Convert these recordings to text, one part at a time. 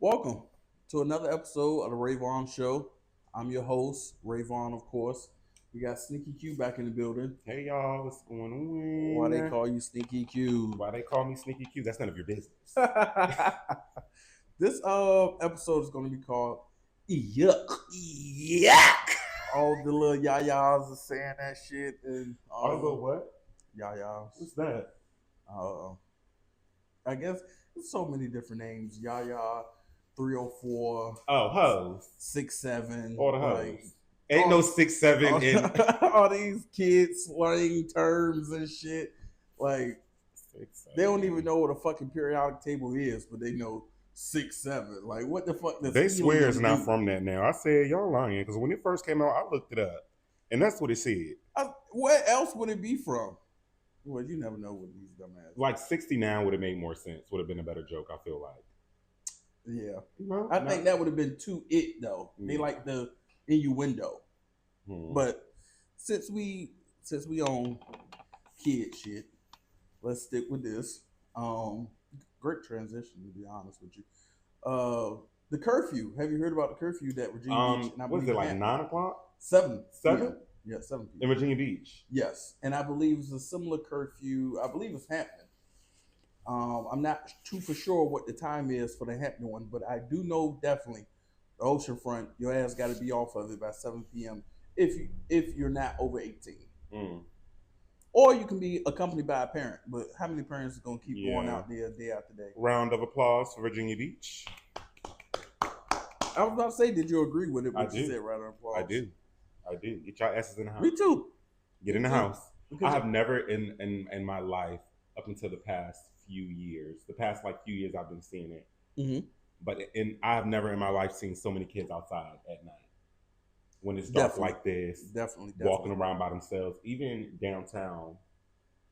Welcome to another episode of the Ray Vaughan Show. I'm your host, Ray Vaughan, of course. We got Sneaky Q back in the building. Hey y'all, what's going Why on? they call you Sneaky Q? Why they call me Sneaky Q? That's none of your business. This episode is going to be called Yuck. Yuck! All the little yayas are saying that shit. And All the what? Yayas. What's that? I guess there's so many different names. Yaya, 304. Oh, hoes. 6'7". All the hoes. Ain't no 6'7" in all these kids slang terms and shit. Like 6'7". they don't even know what a fucking periodic table is, but they know 6'7". Like what the fuck? They swear it's not from that now. I said y'all lying because when it first came out, I looked it up, and that's what it said. Where else would it be from? Well, you never know what these dumbass. Like 69 would have made more sense. Would have been a better joke. I feel like. Yeah, No, I think that would have been too it though. They like the innuendo. But since we on kid shit, let's stick with this. Great transition to be honest with you. The curfew. Have you heard about the curfew that Virginia Beach? And was it like 9 o'clock? 7. 7? Yeah, 7 in Virginia Beach. Yes, and I believe it's a similar curfew. I believe it's Hampton. I'm not too for sure what the time is for the Hampton one, but I do know definitely the oceanfront. Your ass got to be off of it by 7 p.m. if you're not over 18. Or you can be accompanied by a parent. But how many parents are gonna keep going out there day after day? Round of applause for Virginia Beach. I was about to say, did you agree with it? I do. Said round of applause. I do. Get your asses in the house. Me too. Get in the house. Because I have never in my life up until the past few years, few years I've been seeing it. Mm-hmm. But I have never in my life seen so many kids outside at night when it's dark like this. Definitely. Walking around by themselves, even downtown,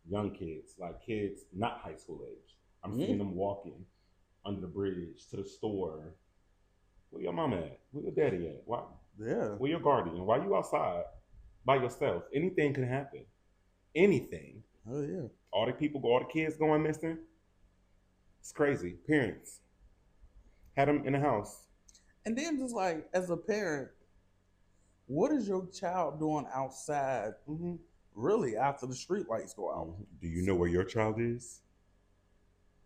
young kids, like kids not high school age. I'm seeing them walking under the bridge to the store. Where your mama at? Where your daddy at? Why? Yeah. Where your guardian? Why you outside by yourself? Anything can happen. Anything. Oh yeah. All the kids going missing. It's crazy. Parents had them in the house. And then just like as a parent, what is your child doing outside? Really, after the street lights go out? Do you know where your child is?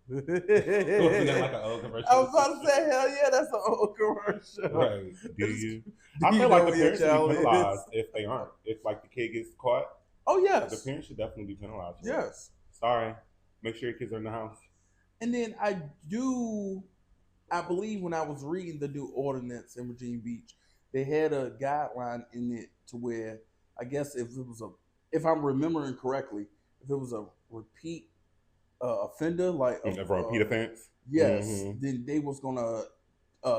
Wasn't that like an old commercial? I was about to say, hell yeah, that's an old commercial. Right. Do you? I feel like the parents should be penalized if they aren't. If like the kid gets caught. Oh yes. The parents should definitely be penalized. Yes. Sorry. Make sure your kids are in the house. And then I believe when I was reading the new ordinance in Virginia Beach, they had a guideline in it to where I guess if I'm remembering correctly, if it was a repeat offender, like a repeat offense, yes, then they was gonna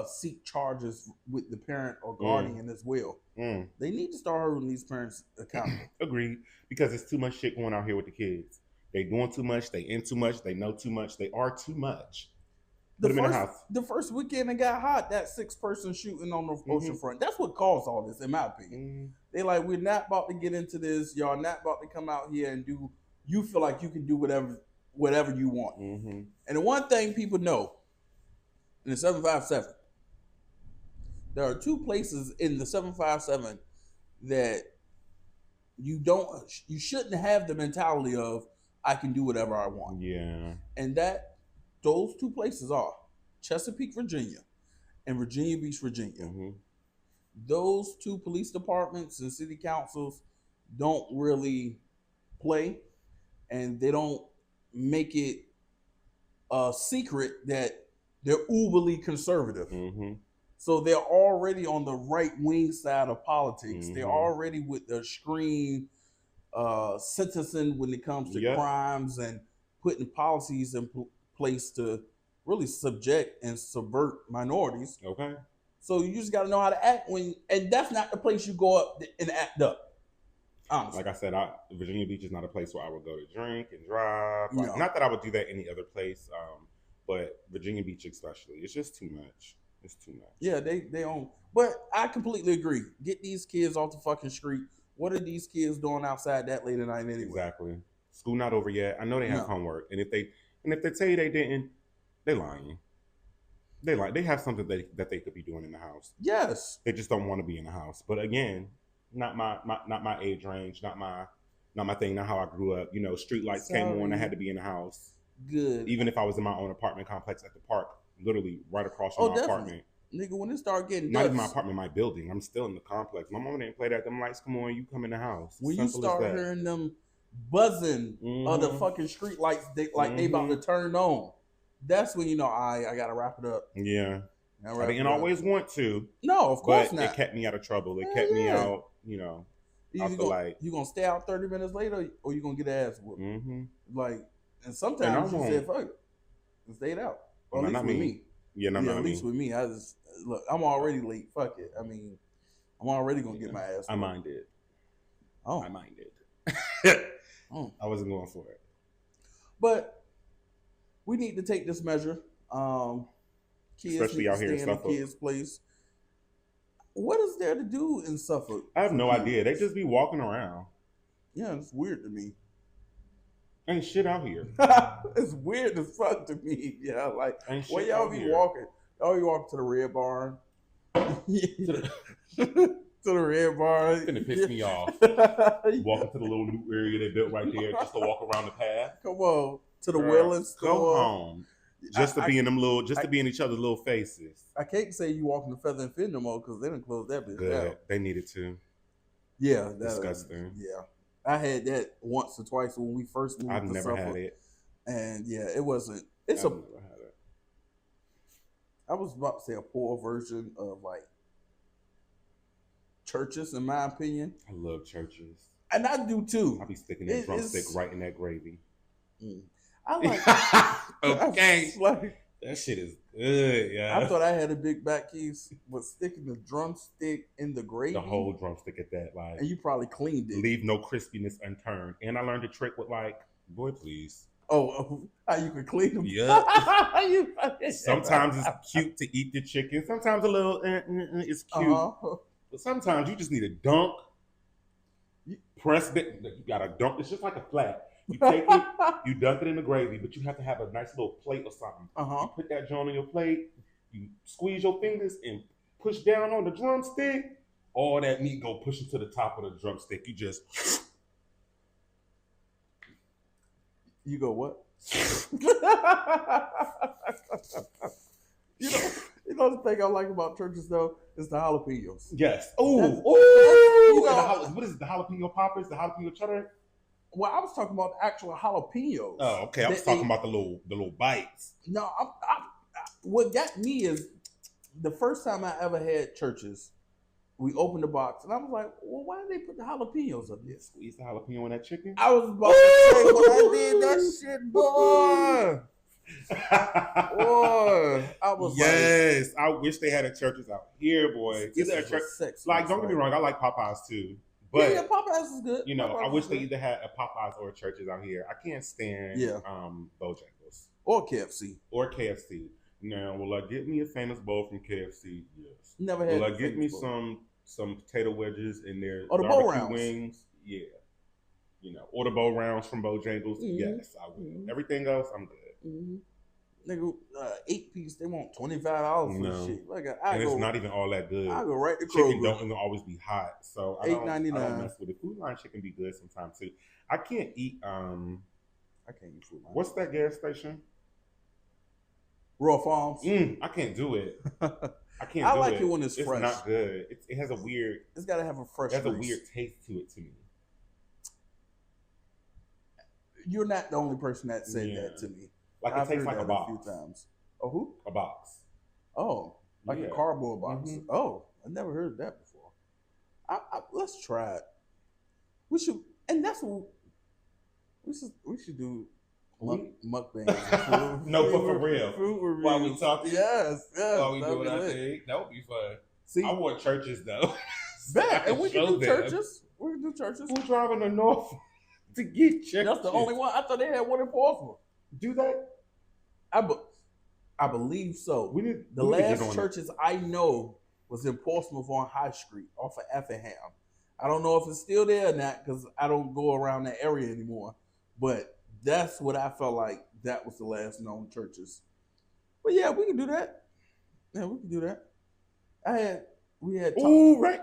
seek charges with the parent or guardian as well. They need to start holding these parents accountable. Agreed, because it's too much shit going out here with the kids. They doing too much. They in too much. They know too much. They are too much. Put them in the house. The first weekend it got hot, that 6-person shooting on the oceanfront. That's what caused all this, in my opinion. They like, we're not about to get into this. Y'all not about to come out here and do. You feel like you can do whatever you want. And the one thing people know in the 757, there are 2 places in the 757 that you shouldn't have the mentality of I can do whatever I want. Yeah. And those 2 places are Chesapeake, Virginia, and Virginia Beach, Virginia. Those 2 police departments and city councils don't really play, and they don't make it a secret that they're uberly conservative. So they're already on the right wing side of politics. They're already with the extreme sentencing when it comes to crimes and putting policies in place to really subject and subvert minorities. Okay. So you just got to know how to act and that's not the place you go up and act up. Honestly. Like I said, Virginia Beach is not a place where I would go to drink and drive. Not that I would do that any other place, but Virginia Beach especially, it's just too much. It's too much. Yeah, they own. But I completely agree. Get these kids off the fucking street. What are these kids doing outside that late at night anyway? Exactly. School not over yet. I know they have homework, and if they tell you they didn't, they lying. They have something that they could be doing in the house. Yes. They just don't want to be in the house. But again, not my age range, not my thing, not how I grew up. You know, street lights came on, I had to be in the house. Good. Even if I was in my own apartment complex at the park, literally right across from my apartment. Nigga, when it started getting not even my apartment, my building. I'm still in the complex. My mama didn't play that. Them lights come on, you come in the house. When you start hearing them buzzing of the fucking street lights, they about to turn on. That's when you know I gotta wrap it up. Yeah. I didn't always want to. No, of course not. It kept me out of trouble. It kept me out, you know. You gonna stay out 30 minutes later or you gonna get ass whooped. Like, and sometimes you said fuck it and stayed out. Or at least with me. Yeah, at least with me. I just look, I'm already late. Fuck it. I mean, I'm already gonna get my ass whooped. I minded. Oh. I minded. I wasn't going for it. But we need to take this measure. Kids especially out here in Suffolk. Kids' place. What is there to do in Suffolk? I have no idea. They just be walking around. Yeah, it's weird to me. Ain't shit out here. It's weird as fuck to me. Yeah, like where y'all be walking? Y'all be walking to the Red Barn. To the Red Barn. It's gonna piss me off. Walking to the little new area they built right there just to walk around the path. Come on. To the Wheeling store. Go home. Just to be in them little, just to be in each other's little faces. I can't say you walking to Feather and Fin no more because they didn't close that bitch down. They needed to. Yeah. Disgusting. Yeah. I had that once or twice when we first moved to Suffolk. I've never had it. And yeah, it wasn't. I've never had it. I was about to say a poor version of like churches, in my opinion. I love churches. And I do too. I be sticking that drumstick right in that gravy. I like okay. That shit is good, yeah. I thought I had a big back keys, but sticking the drumstick in the gravy. The whole drumstick at that, like. And you probably cleaned it. Leave no crispiness unturned. And I learned a trick with like, boy, please. Oh, how you can clean them? Yeah. Sometimes it's cute to eat the chicken. Sometimes a little, it's cute. But sometimes you just need a dunk. Press it. You gotta dunk. It's just like a flat. You take it, you dunk it in the gravy, but you have to have a nice little plate or something. You put that joint on your plate, you squeeze your fingers and push down on the drumstick. All that meat go pushing to the top of the drumstick. You just... You go what? You know the thing I like about churches though is the jalapenos. Yes. What is it? The jalapeno poppers? The jalapeno cheddar? Well, I was talking about the actual jalapenos. Oh, okay. I was talking about the little bites. No, what got me is the first time I ever had churches, we opened the box and I was like, well, why did they put the jalapenos up there? Squeeze the jalapeno in that chicken? I was about to say when I did that shit, boy. I was yes, I wish they had a churches out here, boy. Like, don't get me wrong, I like Popeyes too. But yeah, Popeyes is good. You know, Popeyes I wish they either had a Popeyes or a Churches out here. I can't stand Bojangles. Or KFC. Now, will I get me a famous bowl from KFC? Yes. Never had. Will I get me some potato wedges in there? Or the bowl rounds. Wings? Yeah. You know, or the bowl rounds from Bojangles? Yes, I will. Everything else, I'm good. Nigga, 8-piece, they want $25 for the shit. It's not even all that good. I go right to Kroger. Chicken don't always be hot, so I don't mess with it. Food line chicken be good sometimes too. I can't eat Food Line. What's that gas station? Raw Farms. I can't do it. I like it when it's fresh. It's not good. It has a weird. It's got to have a fresh. It has a weird taste to it to me. You're not the only person that said that to me. Like it tastes like a box. A few times. Oh, who? A box. Oh, like a cardboard box. Oh, I never heard of that before. Let's try it. We should, and that's what we should do. Mukbang. No, but for real. Food reviews. While we talking. Yes. While we doing our thing. That would be fun. See, I want churches though. Bet, and we can do churches. We can do churches. Who's driving to North to get churches? That's the only one. I thought they had one in Portsmouth. Do they? I believe so. The last churches I know was in Portsmouth on High Street off of Effingham. I don't know if it's still there or not because I don't go around that area anymore. But that's what I felt like that was the last known churches. But yeah, we can do that. Yeah, we can do that. We had. Ooh, right.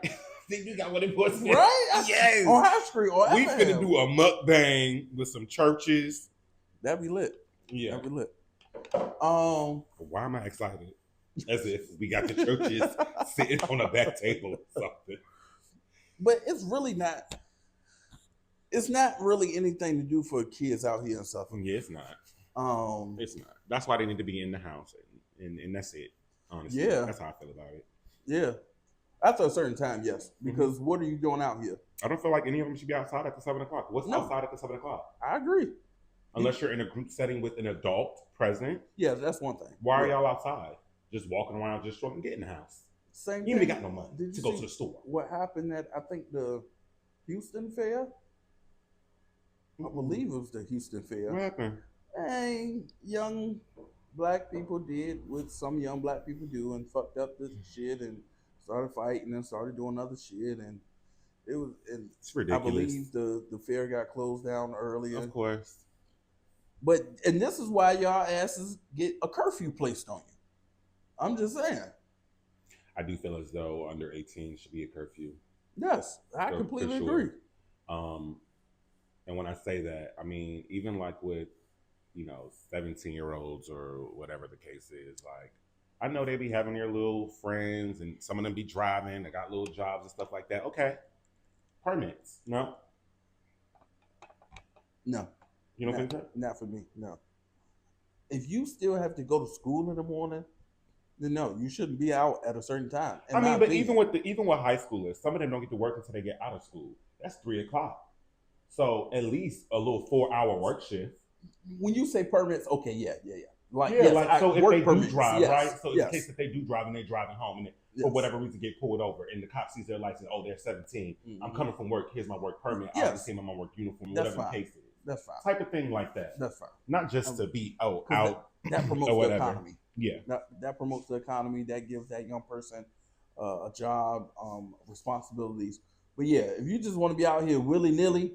Think you got what it was? Right? Yes. On High Street or We FAM. finna do a mukbang with some churches. That'd be lit. Yeah. That'd be lit. Why am I excited? As if we got the churches sitting on a back table or something. But it's really not. It's not really anything to do for kids out here and stuff. Yeah, it's not. It's not. That's why they need to be in the house, and that's it. Honestly, yeah, that's how I feel about it. Yeah, after a certain time, yes. Because what are you doing out here? I don't feel like any of them should be outside after 7 o'clock. What's outside after 7 o'clock? I agree. Unless you're in a group setting with an adult present. Yeah, that's one thing. Why are y'all outside? Just walking around, just trying to get in the house. Same. You ain't got no money to go to the store. What happened at I think the Houston Fair? I believe it was the Houston Fair. What happened? And young black people did what some young black people do and fucked up the shit and started fighting and started doing other shit and it was. And it's ridiculous. I believe the fair got closed down earlier. Of course. And this is why y'all asses get a curfew placed on you. I'm just saying. I do feel as though under 18 should be a curfew. Yes, I completely agree. And when I say that, I mean, even like with, 17-year-olds or whatever the case is, like, I know they be having their little friends and some of them be driving, they got little jobs and stuff like that. Okay. Permits. No. No. You don't think that? Not for me, no. If you still have to go to school in the morning, then no, you shouldn't be out at a certain time. I mean, but even with high schoolers, some of them don't get to work until they get out of school. That's 3 o'clock. So at least a little 4-hour work shift. When you say permits, okay, yeah. So if they do drive, yes, right? So in the case that they do drive and they're driving home and they, for whatever reason get pulled over and the cop sees their license, oh, they're 17. Mm-hmm. I'm coming from work. Here's my work permit. Yes. I'll see my work uniform, whatever the case is. That's fine. Type of thing like that. That's fine. Not just to be out. That promotes the economy. Yeah. That promotes the economy. That gives that young person a job, responsibilities. But yeah, if you just want to be out here willy-nilly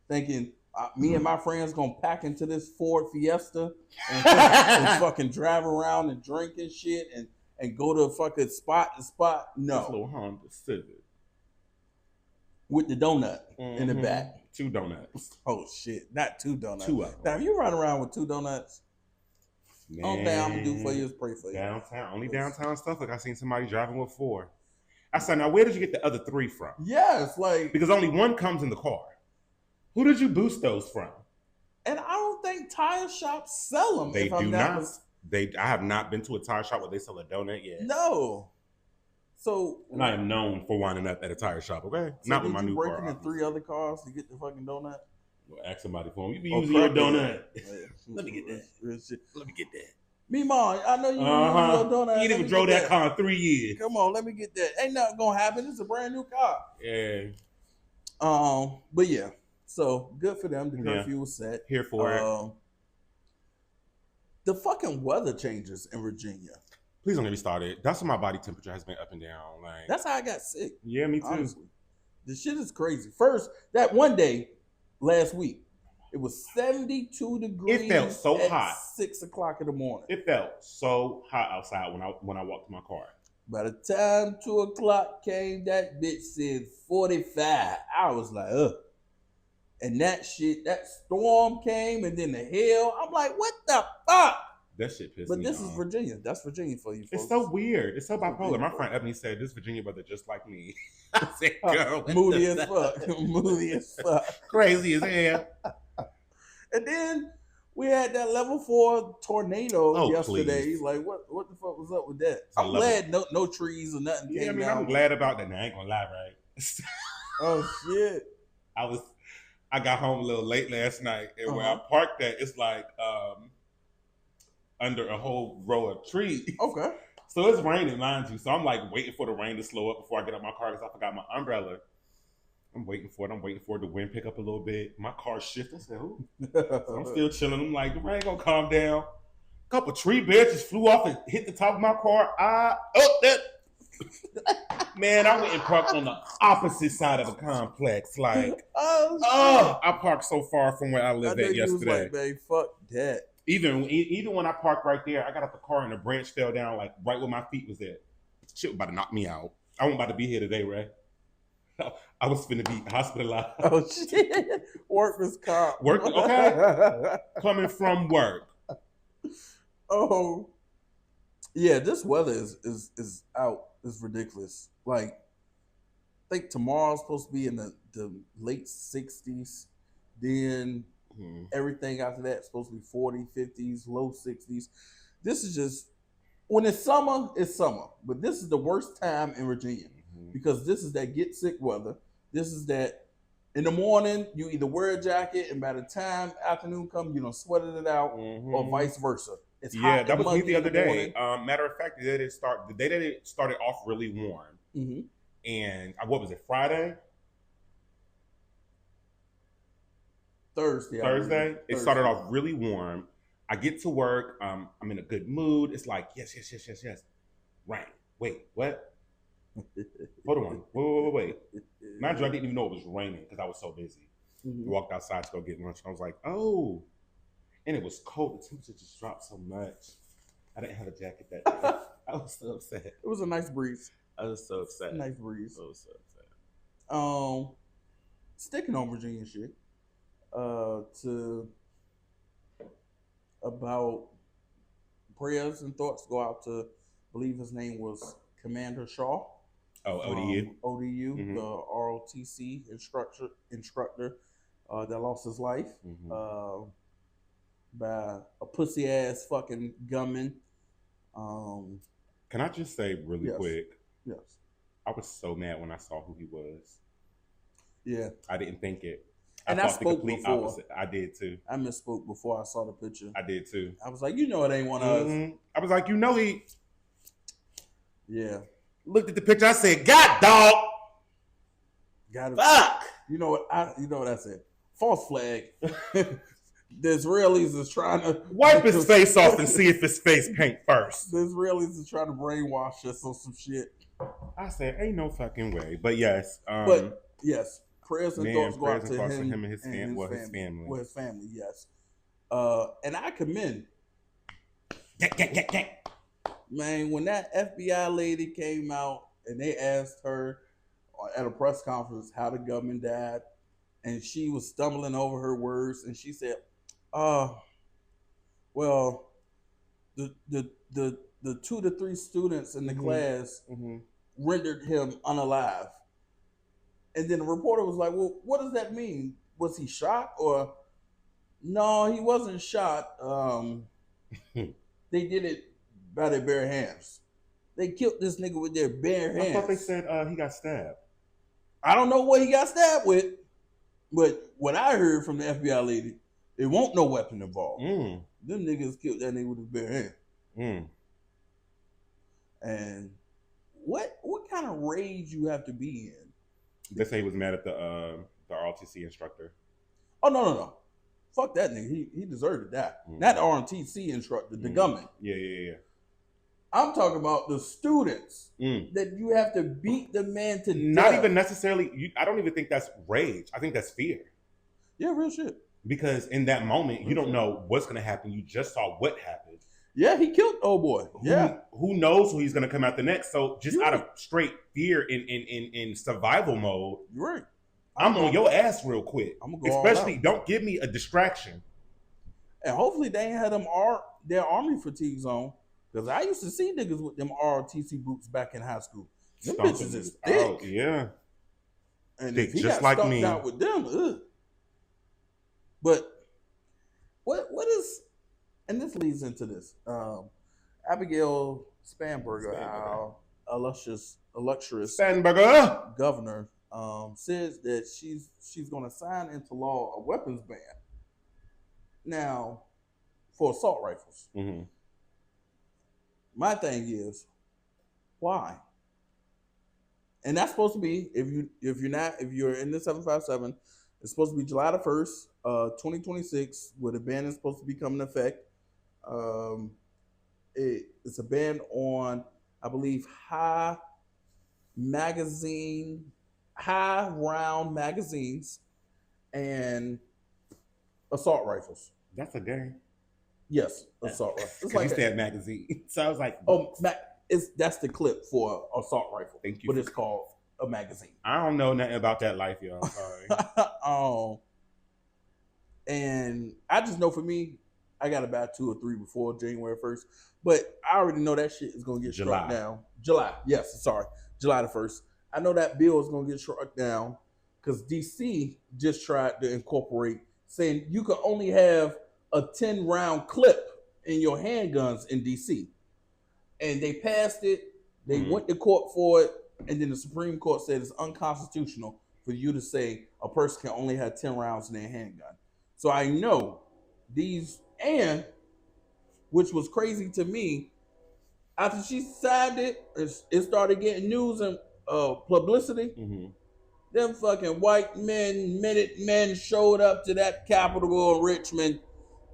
thinking me and my friends gonna pack into this Ford Fiesta and fucking drive around and drink and shit and go to fucking spot to spot. No. This little Honda Civic. With the donut in the back. 2 donuts. Oh shit, not 2 donuts. 2 of them. Now if you run around with 2 donuts, only thing I'm gonna do for you is pray for you. Downtown, only downtown stuff. Like I seen somebody driving with 4. I said, now where did you get the other 3 from? Yes, like because only 1 comes in the car. Who did you boost those from? And I don't think tire shops sell them. They do not. I have not been to a tire shop where they sell a donut yet. No. So and I am known for winding up at a tire shop. Okay, so not with my new car. Breaking in 3 other cars to get the fucking donut. Well, ask somebody for them. You be using your donut. Let me get that. Let me get that. Meemaw, I know you use your donut. You even drove that car in 3 years. Come on, let me get that. Ain't nothing gonna happen. It's a brand new car. Yeah. But yeah. So good for them. The curfew was set. Here for it. The fucking weather changes in Virginia. Please don't get me started. That's when my body temperature has been up and down. Like that's how I got sick. Yeah, me too. Honestly. The shit is crazy. First, that one day last week, it was 72 degrees. It felt so hot. 6 o'clock in the morning. It felt so hot outside when I walked to my car. By the time 2 o'clock came, that bitch said 45. I was like, ugh. And that shit, that storm came and then the hail. I'm like, what the fuck? That shit pissed me off. But this is Virginia. That's Virginia for you folks. It's so weird. It's so bipolar. My friend Ebony said, this Virginia brother just like me. I said, girl. Moody as fuck. Moody as fuck. Crazy as hell. And then we had that level 4 tornado yesterday. Please. Like, what the fuck was up with that? I'm glad no trees or nothing came down. I'm glad about that. Now, I ain't gonna lie, right? Oh, shit. I got home a little late last night, and where I parked at, it's like under a whole row of trees. Okay. So it's raining, mind you. So I'm like waiting for the rain to slow up before I get out my car because I forgot my umbrella. I'm waiting for it. The wind pick up a little bit. My car shifted. I said, ooh. So I'm still chilling. I'm like, the rain gonna calm down. A couple tree branches flew off and hit the top of my car. Man, I went and parked on the opposite side of the complex. Like, I parked so far from where I lived at yesterday. You was like, man, fuck that. Even when I parked right there, I got out the car and the branch fell down like right where my feet was at. Shit was about to knock me out. I wasn't about to be here today, Ray. I was finna be hospitalized. Oh shit! Workman's comp. Work, okay? Coming from work. Oh, yeah. This weather is out. It's ridiculous. Like, I think tomorrow's supposed to be in the late 60s. Then everything after that is supposed to be 40, 50s, low 60s. This is just when it's summer, it's summer. But this is the worst time in Virginia because this is that get sick weather. This is that in the morning you either wear a jacket and by the time afternoon comes you don't sweated it out or vice versa. It's hot. That was me the other day. Matter of fact, the day that it started off really warm. And what was it? Friday. Thursday. It started off really warm. I get to work. I'm in a good mood. It's like yes. Rain. Wait, what? Hold on. Wait. Mind you, I didn't even know it was raining because I was so busy. Walked outside to go get lunch. I was like, oh. And it was cold. The temperature just dropped so much. I didn't have a jacket that day. I was so upset. It was a nice breeze. I was so upset. Nice breeze. I was so upset. Sticking on Virginia shit. To about prayers and thoughts go out to, I believe his name was Commander Shaw. Oh, ODU. The ROTC instructor that lost his life by a pussy ass fucking gunman. Can I just say really quick? Yes. I was so mad when I saw who he was. Yeah. I didn't think it. And I spoke before. Opposite. I did too. I misspoke before I saw the picture. I did too. I was like, you know, it ain't one of us. I was like, he. Yeah. Looked at the picture. I said, God, dog. Got it. Fuck. You know what I said? False flag. The Israelis is trying to wipe his face off and see if his face paint first. The Israelis is trying to brainwash us on some shit. I said, ain't no fucking way. But yes. Prayers and thoughts go out to him and his family. Well, his family, yes. And I commend. Man, when that FBI lady came out and they asked her at a press conference how the government died, and she was stumbling over her words, and she said, well, the 2 to 3 students in the class rendered him unalive. And then the reporter was like, well, what does that mean? Was he shot or? No, he wasn't shot. They did it by their bare hands. They killed this nigga with their bare hands. I thought they said he got stabbed. I don't know what he got stabbed with, but what I heard from the FBI lady, it won't no weapon involved. Them niggas killed that nigga with his bare hand. And what kind of rage you have to be in? They say he was mad at the ROTC instructor. Oh no. Fuck that nigga. He deserved to die. Not the ROTC instructor, the gunman. Yeah. I'm talking about the students that you have to beat the man to death. Not even necessarily. I don't even think that's rage. I think that's fear. Yeah, real shit. Because in that moment, you don't know what's going to happen. You just saw what happened. Yeah, he killed old boy. Who knows who he's going to come out the next? So just out of straight fear in survival mode, you're right. I'm on your ass real quick. I'm gonna go especially don't give me a distraction. And hopefully they ain't had them their army fatigues on. Because I used to see niggas with them ROTC boots back in high school. Them bitches is thick. Oh, yeah. And thick, if he just got like me. Out with them, ugh. But what is, and this leads into this. Abigail Spanberger, our illustrious Spanberger governor, says that she's going to sign into law a weapons ban now for assault rifles. My thing is, why? And that's supposed to be if you're in the 757, it's supposed to be July the 1st, 2026, where the ban is supposed to become in effect. It's a ban on, I believe, high round magazines and assault rifles. That's a game. Yes, assault rifle. It's Because like you said magazine. So I was like, that's the clip for assault rifle. Thank you. But it's called a magazine. I don't know nothing about that life, y'all. Sorry. And I just know for me, I got about 2 or 3 before January 1st. But I already know that shit is gonna get struck down. July. Yes, sorry. July the 1st. I know that bill is gonna get struck down because DC just tried to incorporate saying you can only have a 10-round clip in your handguns in DC. And they passed it, they went to court for it, and then the Supreme Court said it's unconstitutional for you to say a person can only have 10 rounds in their handgun. So I know these, and which was crazy to me, after she signed it, it started getting news and publicity. Them fucking white Minutemen showed up to that Capitol in Richmond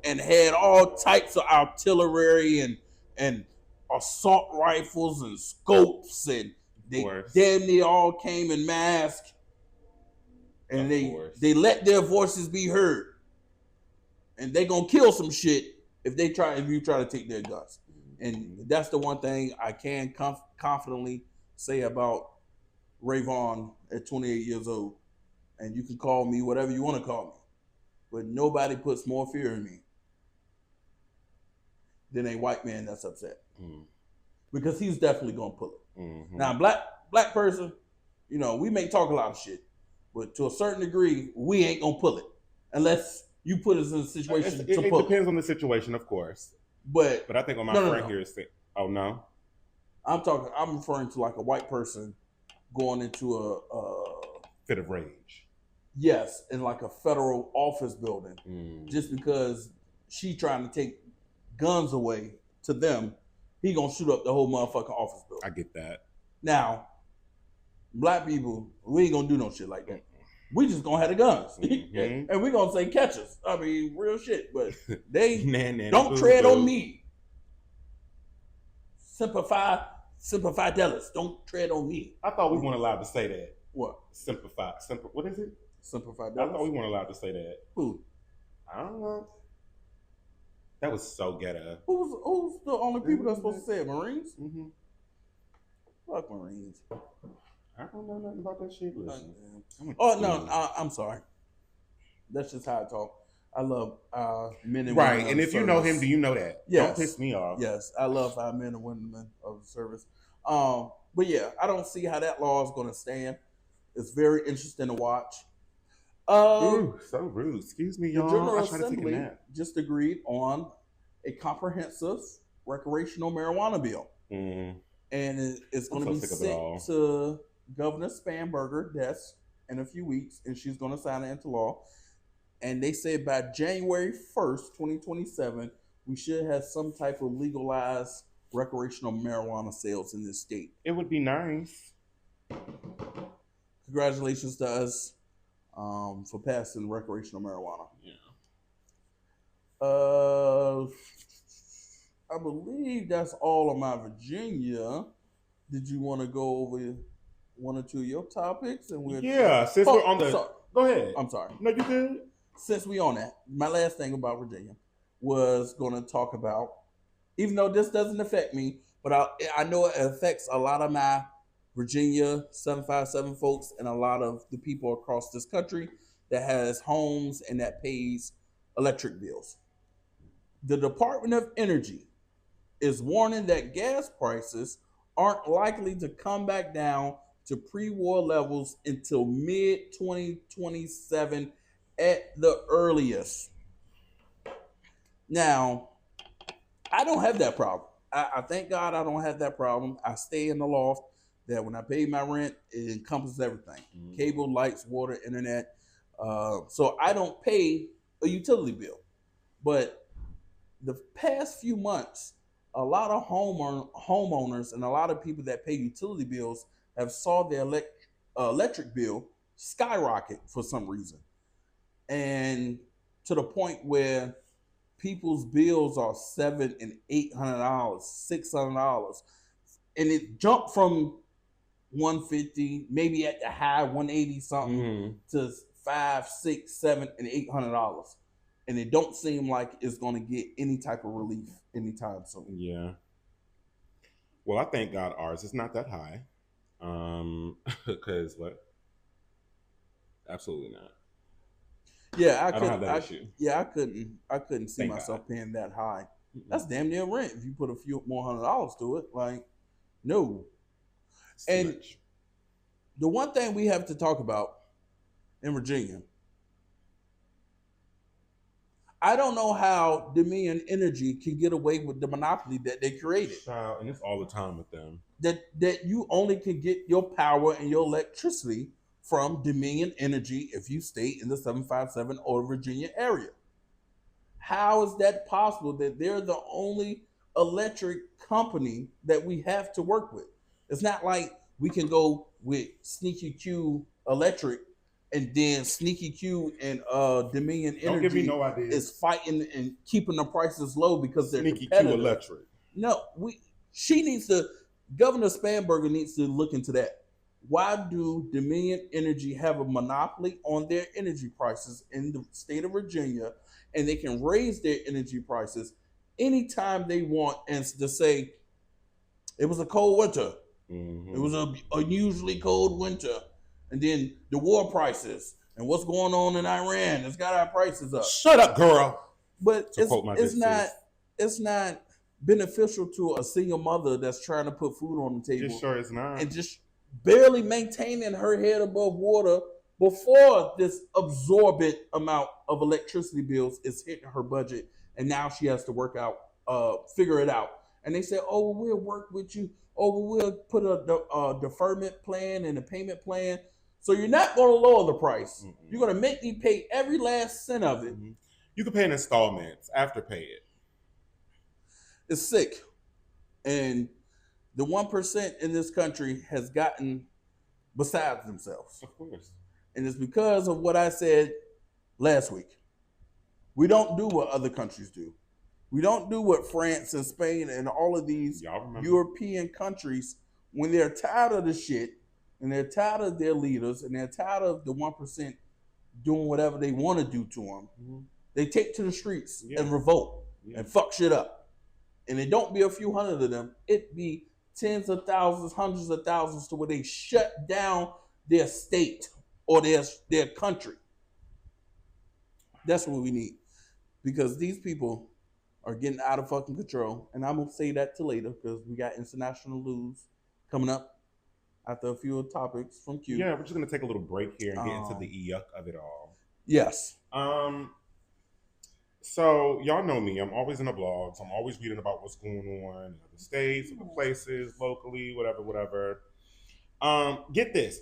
and had all types of artillery and assault rifles and scopes, and they damn near all came in masks, and they let their voices be heard. And they gonna kill some shit if you try to take their guns. And that's the one thing I can confidently say about Ray Vaughan at 28 years old. And you can call me whatever you want to call me, but nobody puts more fear in me than a white man that's upset, because he's definitely gonna pull it. Now, black person, we may talk a lot of shit, but to a certain degree, we ain't gonna pull it unless you put us in a situation to pull it. It depends on the situation, of course. But I think what my friend here is saying, oh no, I'm referring to like a white person going into a fit of rage. Yes, in like a federal office building, just because she trying to take guns away to them, he gonna shoot up the whole motherfucking office building. I get that. Now, black people, we ain't gonna do no shit like that. We just gonna have the guns, and we gonna say catch us. I mean, real shit. But they don't tread on me. Simplify Dallas. Don't tread on me. I thought we weren't allowed to say that. What? Simplify. What is it? Simplify Dallas. I thought we weren't allowed to say that. Who? I don't know. That was so ghetto. Who's the only people that's supposed to say it? Marines? Fuck Marines. I don't know nothing about that shit. I'm sorry. That's just how I talk. I love men and women. Right, and if you know him, do you know that? Yes. Don't piss me off. Yes, I love our men and women of the service. But yeah, I don't see how that law is going to stand. It's very interesting to watch. Ooh, so rude. Excuse me, y'all. The General Assembly just agreed on a comprehensive recreational marijuana bill. And it's going to be sent to Governor Spanberger desk in a few weeks, and she's going to sign it into law. And they say by January 1st, 2027, we should have some type of legalized recreational marijuana sales in this state. It would be nice. Congratulations to us for passing recreational marijuana. Yeah. I believe that's all of my Virginia. Did you want to go over one or two of your topics? Since we're on the... Go ahead. I'm sorry. No, you good. Since we on that, my last thing about Virginia was going to talk about, even though this doesn't affect me, but I know it affects a lot of my Virginia 757 folks and a lot of the people across this country that has homes and that pays electric bills. The Department of Energy is warning that gas prices aren't likely to come back down to pre-war levels until mid-2027 at the earliest. Now, I don't have that problem. I thank God I don't have that problem. I stay in the loft that when I pay my rent, it encompasses everything. Cable, lights, water, internet. So I don't pay a utility bill. But the past few months, a lot of homeowners and a lot of people that pay utility bills have saw their electric bill skyrocket for some reason. And to the point where people's bills are $700 and $800, $600, and it jumped from $150, maybe at the high $180 something, to $500, $600, $700, and $800. and it don't seem like it's going to get any type of relief anytime soon. Yeah. Well, I thank God ours is not that high. Because what? Absolutely not. Yeah, I don't have that issue. Yeah, I couldn't see Thank myself God. paying that high. That's damn near rent if you put a few more $100 to it. Like, no. It's And too much. the one thing we have to talk about in Virginia, I don't know how Dominion Energy can get away with the monopoly that they created. Child, and it's all the time with them. That you only can get your power and your electricity from Dominion Energy if you stay in the 757 or Virginia area. How is that possible that they're the only electric company that we have to work with? It's not like we can go with Sneaky Q Electric and then Sneaky Q and Dominion Energy Don't give me no ideas. is fighting and keeping the prices low because they're Sneaky Q competitive. Electric. No, Governor Spanberger needs to look into that. Why do Dominion Energy have a monopoly on their energy prices in the state of Virginia, and they can raise their energy prices anytime they want and to say it was a cold winter, Mm-hmm. it was a unusually cold winter, and then the war prices and what's going on in Iran has got our prices up. Shut up, girl. But It's it's not beneficial to a single mother that's trying to put food on the table. It sure is not. And just barely maintaining her head above water before this absorbent amount of electricity bills is hitting her budget, and now she has to figure it out. And they say, "Oh, we'll work with you. Oh, we'll put a deferment plan and a payment plan." So you're not going to lower the price. Mm-mm. You're going to make me pay every last cent of it. Mm-hmm. You can pay in installments after pay it. It's sick, and the 1% in this country has gotten beside themselves. Of course. And it's because of what I said last week. We don't do what other countries do. We don't do what France and Spain and all of these European countries, when they're tired of the shit and they're tired of their leaders and they're tired of the 1% doing whatever they want to do to them, mm-hmm. they take to the streets and revolt and fuck shit up. And it don't be a few hundred of them. It be tens of thousands, hundreds of thousands, to where they shut down their state or their country. That's what we need. Because these people are getting out of fucking control. And I'm going to say that till later because we got international news coming up after a few topics from Q. Yeah, we're just going to take a little break here and get into the yuck of it all. Yes. So y'all know me. I'm always in the blogs. I'm always reading about what's going on in other states, other places, locally, whatever. Get this.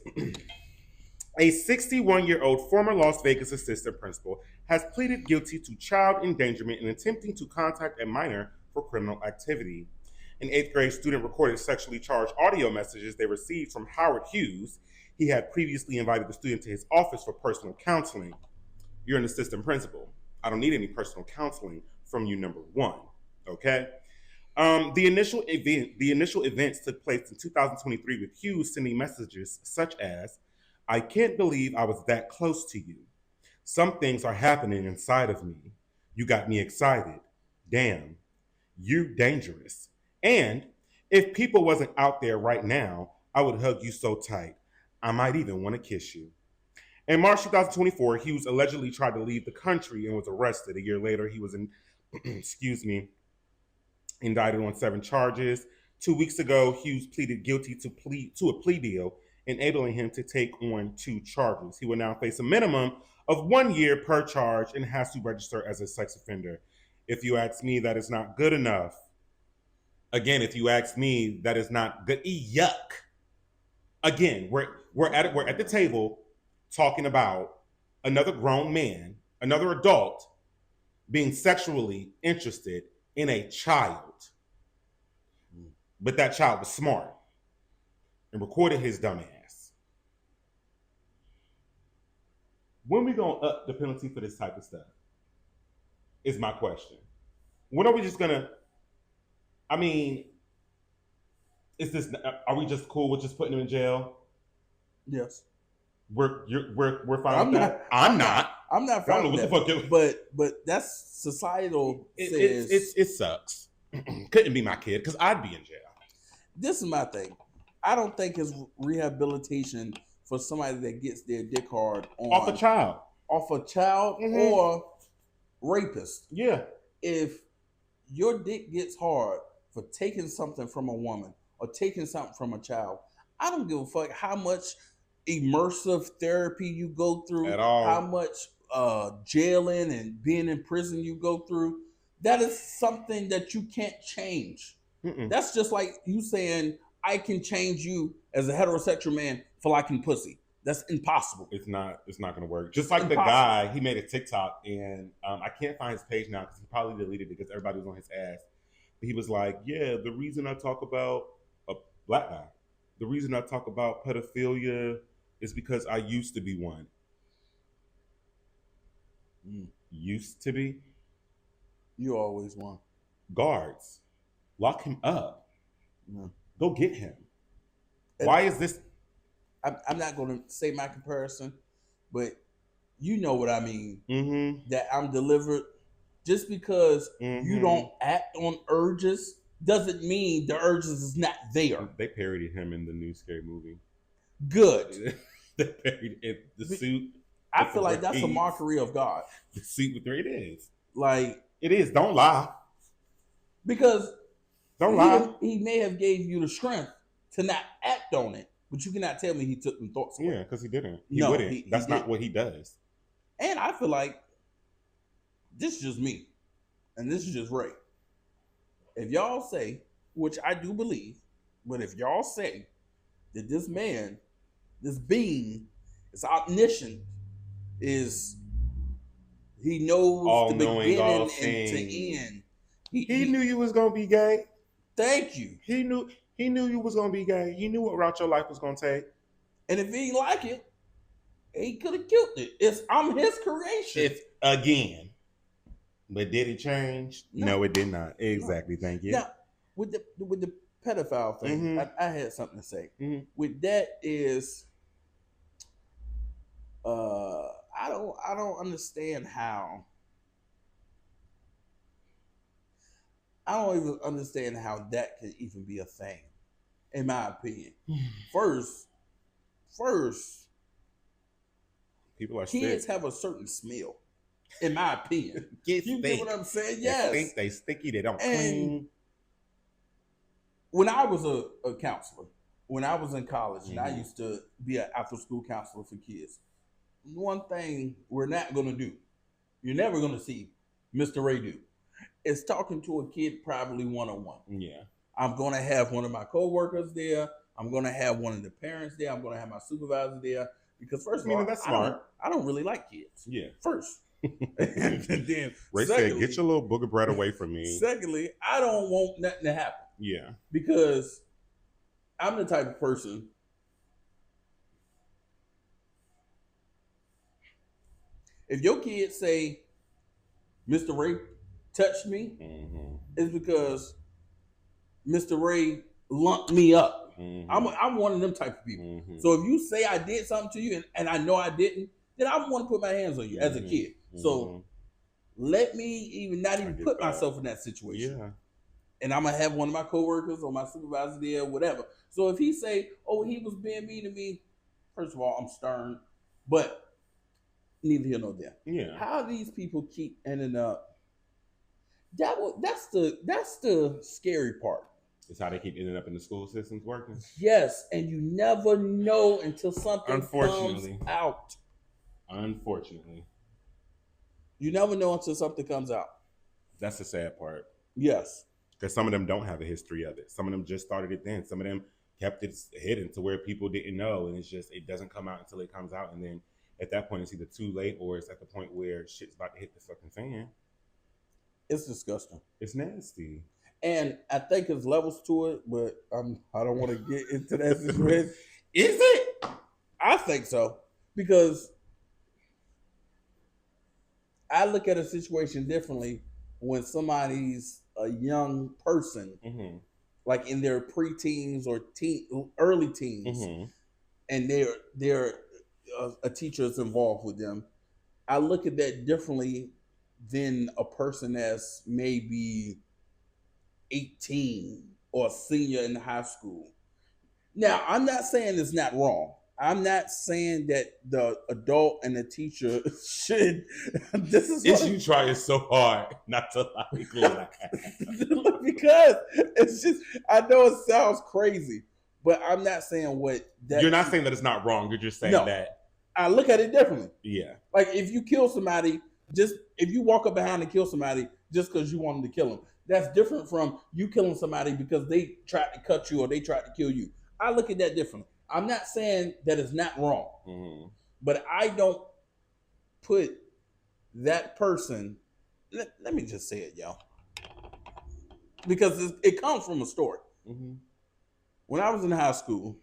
A 61-year-old former Las Vegas assistant principal has pleaded guilty to child endangerment and attempting to contact a minor for criminal activity. An 8th grade student recorded sexually charged audio messages they received from Howard Hughes. He had previously invited the student to his office for personal counseling. You're an assistant principal. I don't need any personal counseling from you, number one. Okay? The initial events took place in 2023 with Hughes sending messages such as, "I can't believe I was that close to you. Some things are happening inside of me. You got me excited. Damn. You dangerous. And if people wasn't out there right now, I would hug you so tight. I might even want to kiss you." In March 2024, Hughes allegedly tried to leave the country and was arrested. A year later, he was indicted on 7 charges. 2 weeks ago, Hughes pleaded guilty to a plea deal, enabling him to take on 2 charges. He will now face a minimum of 1 year per charge and has to register as a sex offender. If you ask me, that is not good enough. Again, if you ask me, that is not good. Yuck. Again, we're at the table talking about another grown man, another adult, being sexually interested in a child. But that child was smart and recorded his dumb ass. When we gonna up the penalty for this type of stuff? Is my question. When are we just gonna? I mean, are we just cool with just putting him in jail? Yes. We're fine with that. I'm not. I'm not I don't know fighting what that. the fuck But that's societal says. it sucks. Couldn't be my kid because I'd be in jail. This is my thing. I don't think it's rehabilitation for somebody that gets their dick hard Off a child. Or rapist. Yeah. If your dick gets hard for taking something from a woman or taking something from a child, I don't give a fuck how much immersive therapy you go through, At all. how much jailing and being in prison you go through. That is something that you can't change. Mm-mm. That's just like you saying, I can change you as a heterosexual man for liking pussy. That's impossible. It's not going to work. Just like the guy, he made a TikTok, and I can't find his page now because he probably deleted it because everybody was on his ass. But he was like, yeah, the reason I talk about a black guy, the reason I talk about pedophilia is because I used to be one. Used to be? You always won. Guards. Lock him up. No. Go get him. Why is this? I'm not going to say my comparison, but you know what I mean. Mm-hmm. That I'm delivered. Just because you don't act on urges doesn't mean the urges is not there. They parodied him in the new Scary Movie. Good. They parodied it, the suit. I feel like that's a mockery of God. The suit with it is. Like it is. Don't lie. Because don't lie. He may have gave you the strength to not act on it, but you cannot tell me he took them thoughts away. Yeah, because he didn't. He wouldn't. That's not what he does. And I feel like this is just me, and this is just Ray. If y'all say, which I do believe, but if y'all say that this man, this being, is omniscient, he knows all the knowing, beginning all and to end. He knew you was gonna be gay. Thank you. He knew you was gonna be gay. He knew what route your life was gonna take. And if he like it, he could have killed it. I'm his creation. It's again. But did it change? No, it did not. Exactly. No. Thank you. Now, with the pedophile thing, I had something to say. With that is, I don't understand how. I don't even understand how that could even be a thing, in my opinion. First, people are kids have a certain smell. In my opinion, you get what I'm saying? Yes, they sticky. They don't clean. When I was a counselor, when I was in college, and I used to be an after-school counselor for kids, one thing we're not going to do, you're never going to see Mr. Ray do, is talking to a kid privately one-on-one. Yeah, I'm going to have one of my coworkers there. I'm going to have one of the parents there. I'm going to have my supervisor there because first of all, that's smart. I don't really like kids. Yeah, first. And then Ray said, "Get your little booger bread away from me." Secondly, I don't want nothing to happen. Yeah, because I'm the type of person. If your kids say, "Mr. Ray touched me," it's because Mr. Ray lumped me up. I'm one of them type of people. So if you say I did something to you and I know I didn't, then I want to put my hands on you as a kid. So let me not even put myself in that situation. Yeah. And I'm gonna have one of my coworkers or my supervisor there, whatever. So if he say, "Oh, he was being mean to me," first of all, I'm stern, but neither here nor there. Yeah. How these people keep ending up? That's the scary part. It's how they keep ending up in the school systems working. Yes, and you never know until something comes out. Unfortunately. You never know until something comes out. That's the sad part. Yes. Because some of them don't have a history of it. Some of them just started it then. Some of them kept it hidden to where people didn't know. And it doesn't come out until it comes out. And then at that point, it's either too late or it's at the point where shit's about to hit the fucking fan. It's disgusting. It's nasty. And I think there's levels to it, but I don't want to get into that situation. Is it? I think so. Because I look at a situation differently when somebody's a young person, like in their preteens or early teens, and they're a teacher is involved with them. I look at that differently than a person that's maybe 18 or a senior in high school. Now, I'm not saying it's not wrong. I'm not saying that the adult and the teacher should. This is It's what you trying so hard not to like laugh. because it's just. I know it sounds crazy, but I'm not saying what that. You're not saying that it's not wrong. You're just saying No. that. I look at it differently. Yeah. Like if you kill somebody, just if you walk up behind and kill somebody just because you want them to kill them, that's different from you killing somebody because they tried to cut you or they tried to kill you. I look at that differently. I'm not saying that it's not wrong, but I don't put that person. Let me just say it, y'all, because it comes from a story. When I was in high school.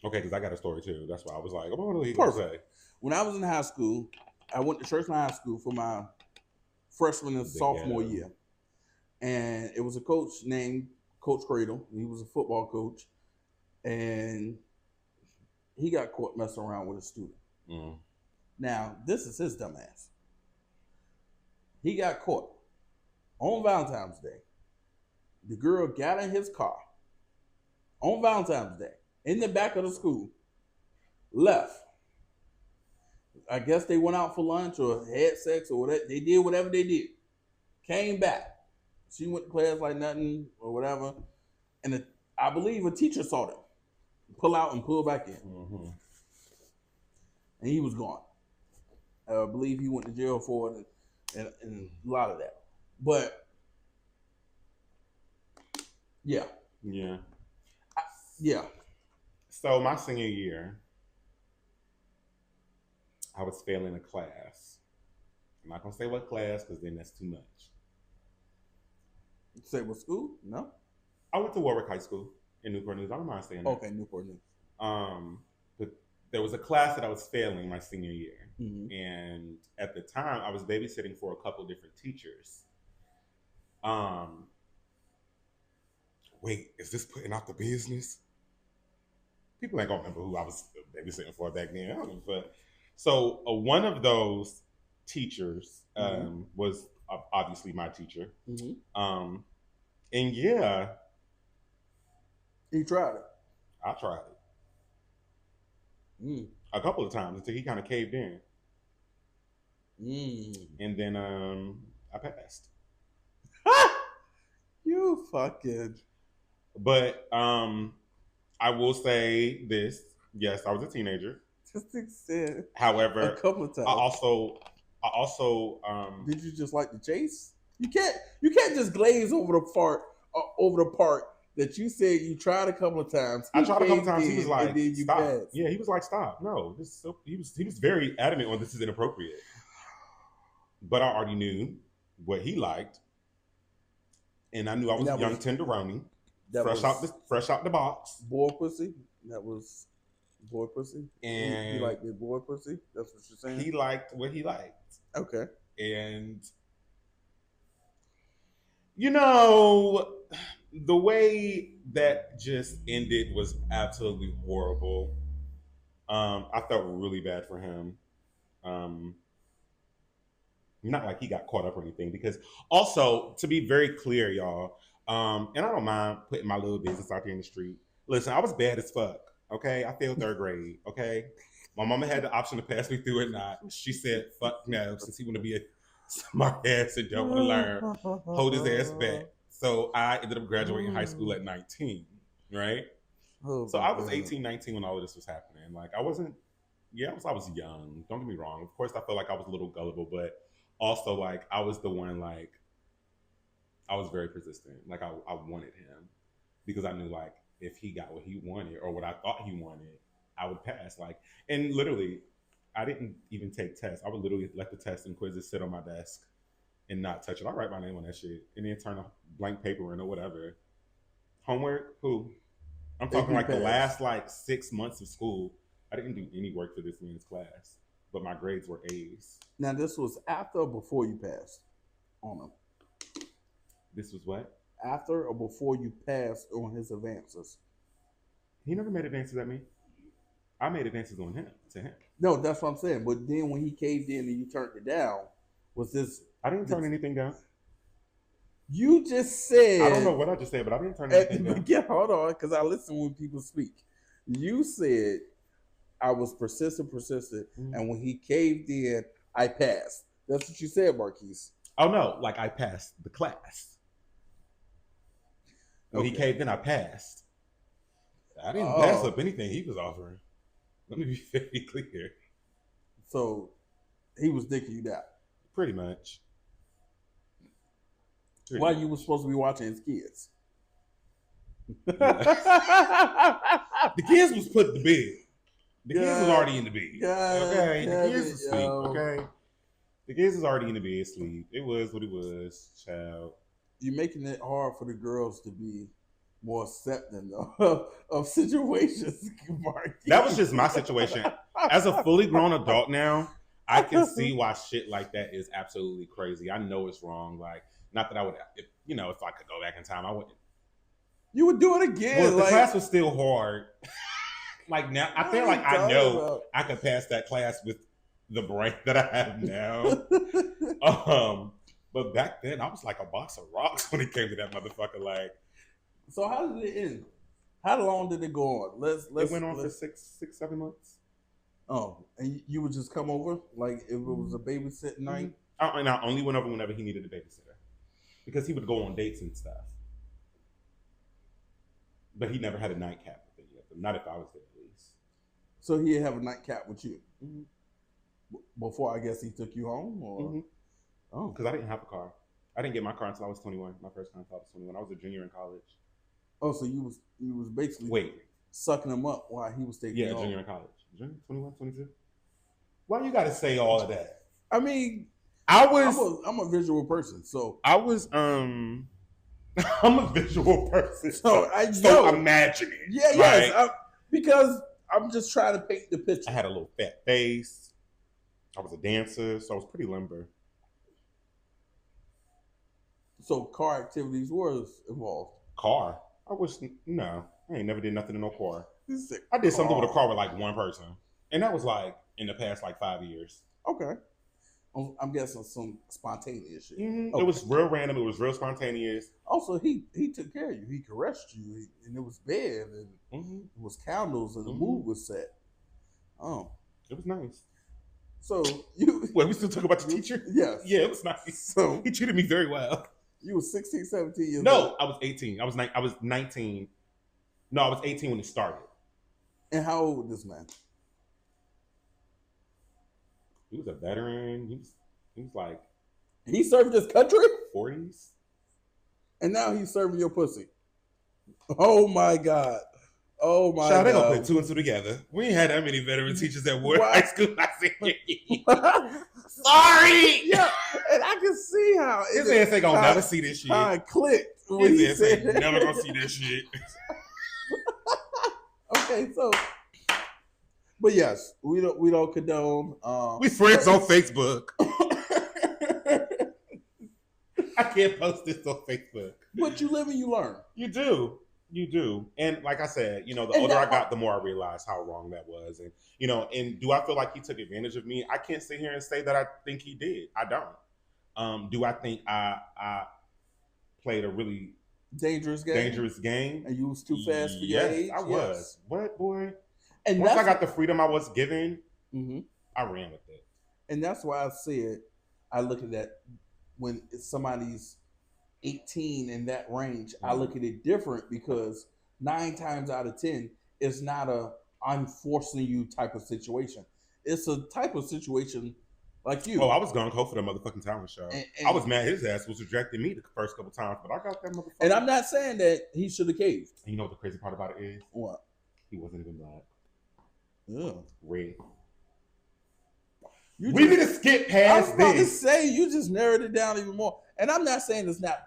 Okay, because I got a story too. That's why I was like, what are you going to say? When I was in high school, I went to Churchland High School for my freshman and sophomore year. And it was a coach named Coach Cradle. He was a football coach. And he got caught messing around with a student. Now, this is his dumbass. He got caught on Valentine's Day. The girl got in his car on Valentine's Day in the back of the school, left. I guess they went out for lunch or had sex or whatever. They did whatever they did. Came back. She went to class like nothing or whatever. And I believe a teacher saw them pull out and pull back in. And he was gone. I believe he went to jail for it and a lot of that. But, yeah. Yeah. Yeah. So my senior year, I was failing a class. I'm not going to say what class because then that's too much. Say what school? No? I went to Warwick High School in Newport News. I don't mind saying that. Okay, Newport News. But there was a class that I was failing my senior year. And at the time, I was babysitting for a couple different teachers. Wait, is this putting out the business? People ain't gonna remember who I was babysitting for back then. I don't give a fuck. So one of those teachers was obviously my teacher. And yeah, he tried it. I tried it a couple of times until he kind of caved in. And then I passed. You fucking. But I will say this. Yes, I was a teenager. Just said. However, a couple of times. I also did you just like the chase? You can't just glaze over the part that you said you tried a couple of times. I tried a couple of times. He was like, "Stop." Passed. Yeah, he was like, "Stop." No, he was very adamant on this is inappropriate. But I already knew what he liked, and I knew I was young tenderoni, fresh out the box. Boy pussy. That was boy pussy. And he liked the boy pussy. That's what you're saying. He liked what he liked. Okay. And you know, the way that just ended was absolutely horrible. I felt really bad for him. Not like he got caught up or anything, because also, to be very clear, y'all, and I don't mind putting my little business out there in the street. Listen, I was bad as fuck, okay? I failed 3rd grade, okay? My mama had the option to pass me through or not. She said, fuck no, since he want to be a smart ass and don't want to learn, hold his ass back. So I ended up graduating high school at 19, right? So I was 18, 19 when all of this was happening. Like, I was young. Don't get me wrong. Of course, I felt like I was a little gullible, but also, like, I was the one, like, I was very persistent. Like, I wanted him because I knew, like, if he got what he wanted or what I thought he wanted, I would pass. Like, and literally, I didn't even take tests. I would literally let the tests and quizzes sit on my desk and not touch it. I'll write my name on that shit and then turn a blank paper in or whatever. Homework? Who? I'm talking like the last, like, 6 months of school. I didn't do any work for this man's class, but my grades were A's. Now, this was after or before you passed on him? This was what? After or before you passed on his advances? He never made advances at me. I made advances on him, to him. No, that's what I'm saying. But then when he caved in and you turned it down, was this? I didn't turn anything down. You just said. I don't know what I just said, but I didn't turn anything down. Yeah, hold on, because I listen when people speak. You said I was persistent, and when he caved in, I passed. That's what you said, Marquise. Oh no, like I passed the class. When he caved in, I passed. I didn't pass up anything he was offering. Let me be very clear. So he was dicking you down. Pretty much. While you were supposed to be watching his kids. The kids was put to bed. The kids was already in the bed. Okay, the kids was asleep. Okay, the kids was already in the bed asleep. It was what it was, child. You're making it hard for the girls to be more accepting of situations. That was just my situation. As a fully grown adult now, I can see why shit like that is absolutely crazy. I know it's wrong. Like, not that I would, if I could go back in time, I wouldn't. You would do it again. Well, the class was still hard. Like now, I feel like I know I could pass that class with the brain that I have now. But back then, I was like a box of rocks when it came to that motherfucker. Like, so how did it end? How long did it go on? It went on for 6-7 months. Oh, and you would just come over like if it was a babysitting night? And I only went over whenever he needed a babysitter because he would go on dates and stuff. But he never had a nightcap with any of them. Not if I was there, at least. So he'd have a nightcap with you before I guess he took you home, or oh, because I didn't have a car. I didn't get my car until I was 21. My first car until I was 21. I was a junior in college. Oh, so you was basically sucking him up while he was taking you home. Junior in college. Junior, 21, 22. Why you got to say all of that? I mean, I'm a visual person, so I was I'm a visual person, so imagine it. Yeah, yes, because I'm just trying to paint the picture. I had a little fat face. I was a dancer, so I was pretty limber. So car activities was involved. Car? I ain't never did nothing in no car. I did something with a car with like one person, and that was like in the past like 5 years. Okay. I'm guessing some spontaneous shit. Mm-hmm. Okay. It was real random. It was real spontaneous. Also, he took care of you. He caressed you, and it was bed, and it was candles, and the mood was set. Oh, it was nice. So you wait, we still talk about the teacher? Yes. Yeah, it was nice. So he treated me very well. You were 16, 17 years old. No, I was 18. I was 19. No, I was 18 when it started. And how old was this man? He was a veteran. He was like... He served his country? 40s. And now he's serving your pussy. Oh, my God. Oh, my God. They going to put two and two together. We ain't had that many veteran teachers at Ward High School. Sorry! Yeah, and I can see how... His ass ain't going to never see this shit. I clicked. His ass ain't never going to see this shit. Okay, so... But yes, we don't condone. We friends on Facebook. I can't post this on Facebook. But you live and you learn. You do. And like I said, the older I got, the more I realized how wrong that was. And and do I feel like he took advantage of me? I can't sit here and say that I think he did. I don't. Do I think I played a really dangerous game? And you was too fast for your age? I was. What, boy? And once I got the freedom I was given, I ran with it. And that's why I said I look at that when somebody's 18 in that range, I look at it different because 9 times out of 10, it's not a I'm forcing you type of situation. It's a type of situation like you. Oh, I was gung ho for the motherfucking talent show. And I was mad his ass was rejecting me the first couple times, but I got that motherfucker. And I'm not saying that he should have caved. And you know what the crazy part about it is? What? He wasn't even black. Yeah. Red. We need to skip past this. I was about to say, you just narrowed it down even more. And I'm not saying it's not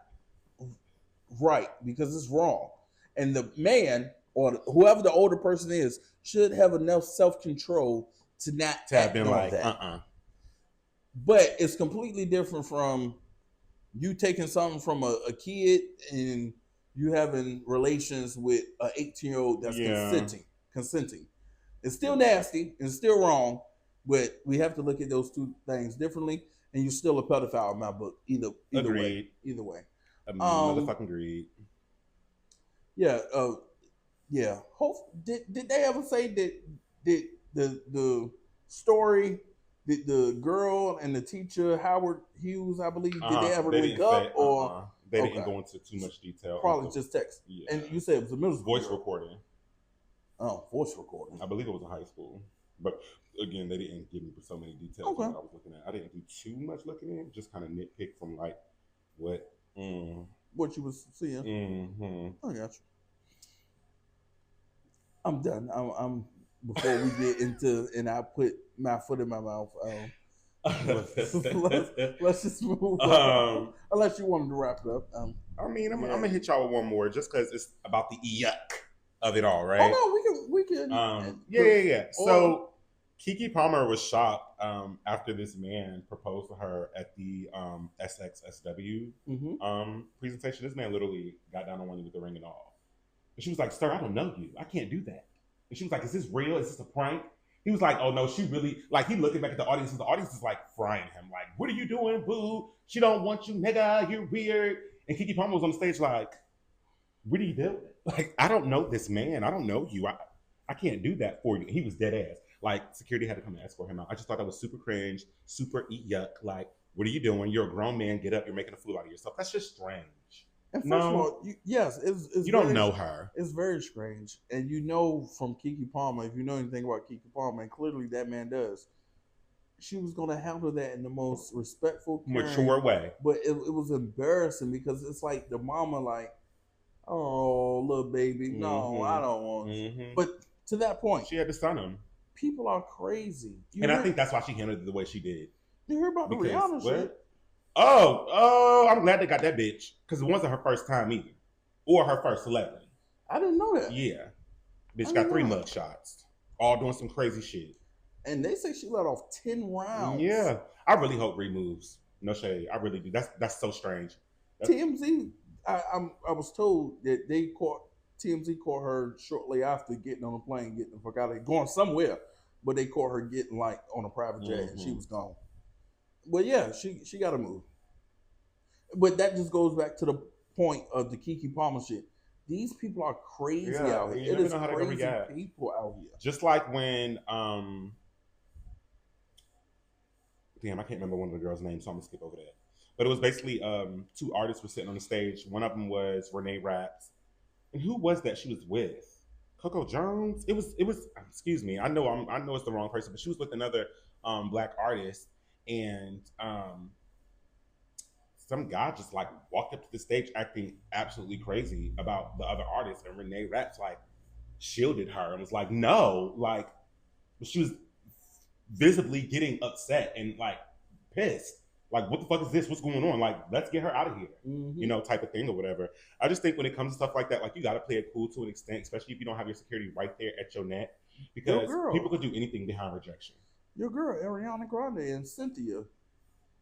right because it's wrong. And the man or whoever the older person is should have enough self-control to not have been like that. But it's completely different from you taking something from a kid and you having relations with an 18-year-old that's consenting. It's still nasty. It's still wrong. But we have to look at those two things differently, and you're still a pedophile in my book. Either way, Agreed. either way. Motherfucking agreed. Yeah, yeah. Did they ever say that did the story, the girl and the teacher Howard Hughes, I believe, did they ever link up or they didn't go into too much detail. Probably just text. Yeah. And you said it was a middle school voice recording. Oh, voice recording. I believe it was a high school, but again, they didn't give me so many details on what I was looking at. I didn't do too much looking in, just kind of nitpick from like what you was seeing. Mm-hmm. I got you. I'm done. I'm before we get into and I put my foot in my mouth. Let's just move on. Unless you wanted to wrap it up. I mean, I'm gonna hit y'all with one more just because it's about the yuck of it all, right? Oh no, we can. Yeah. So Keke Palmer was shocked after this man proposed to her at the SXSW presentation. This man literally got down on one knee with the ring and all. And she was like, "Sir, I don't know you. I can't do that." And she was like, "Is this real? Is this a prank?" He was like, "Oh no, she really," like he looking back at the audience and the audience is like frying him. Like, "What are you doing, boo? She don't want you, nigga. You're weird." And Keke Palmer was on the stage like, "What are you doing? Like, I don't know this man. I don't know you. I can't do that for you." And he was dead ass. Like, security had to come and escort him out. I just thought that was super cringe, super yuck. Like, what are you doing? You're a grown man. Get up. You're making a fool out of yourself. That's just strange. And first of all, yes, it's you don't know her. It's very strange, and you know from Keke Palmer, if you know anything about Keke Palmer, and clearly that man does, she was going to handle that in the most respectful, mature way. But it was embarrassing because it's like the mama, like, "Oh, little baby, no, I don't want." But to that point, she had to stun him. People are crazy, I think that's why she handled it the way she did. You hear about the Rihanna shit? Oh, I'm glad they got that bitch. Because it wasn't her first time either. Or her first celebrity. I didn't know that. Yeah. Bitch got 3 mug shots. All doing some crazy shit. And they say she let off 10 rounds. Yeah. I really hope Ree moves. No shade. I really do. That's so strange. TMZ, I was told that TMZ caught her shortly after getting on a plane, getting the fuck out of there, going somewhere. But they caught her getting like on a private jet and she was gone. Well, yeah, she got to move. But that just goes back to the point of the Keke Palmer shit. These people are crazy out here. It is crazy people out here. Just like when, damn, I can't remember one of the girls' names, so I'm going to skip over that. But it was basically 2 artists were sitting on the stage. One of them was Renee Raps. And who was that she was with? Coco Jones? It was. Excuse me. I know it's the wrong person, but she was with another black artist. And some guy just like walked up to the stage acting absolutely crazy about the other artist, and Renee Raps like shielded her and was like, "No," like she was visibly getting upset and like pissed. Like, what the fuck is this? What's going on? Like, let's get her out of here, you know, type of thing or whatever. I just think when it comes to stuff like that, like you got to play it cool to an extent, especially if you don't have your security right there at your neck, because people could do anything behind rejection. Your girl, Ariana Grande and Cynthia.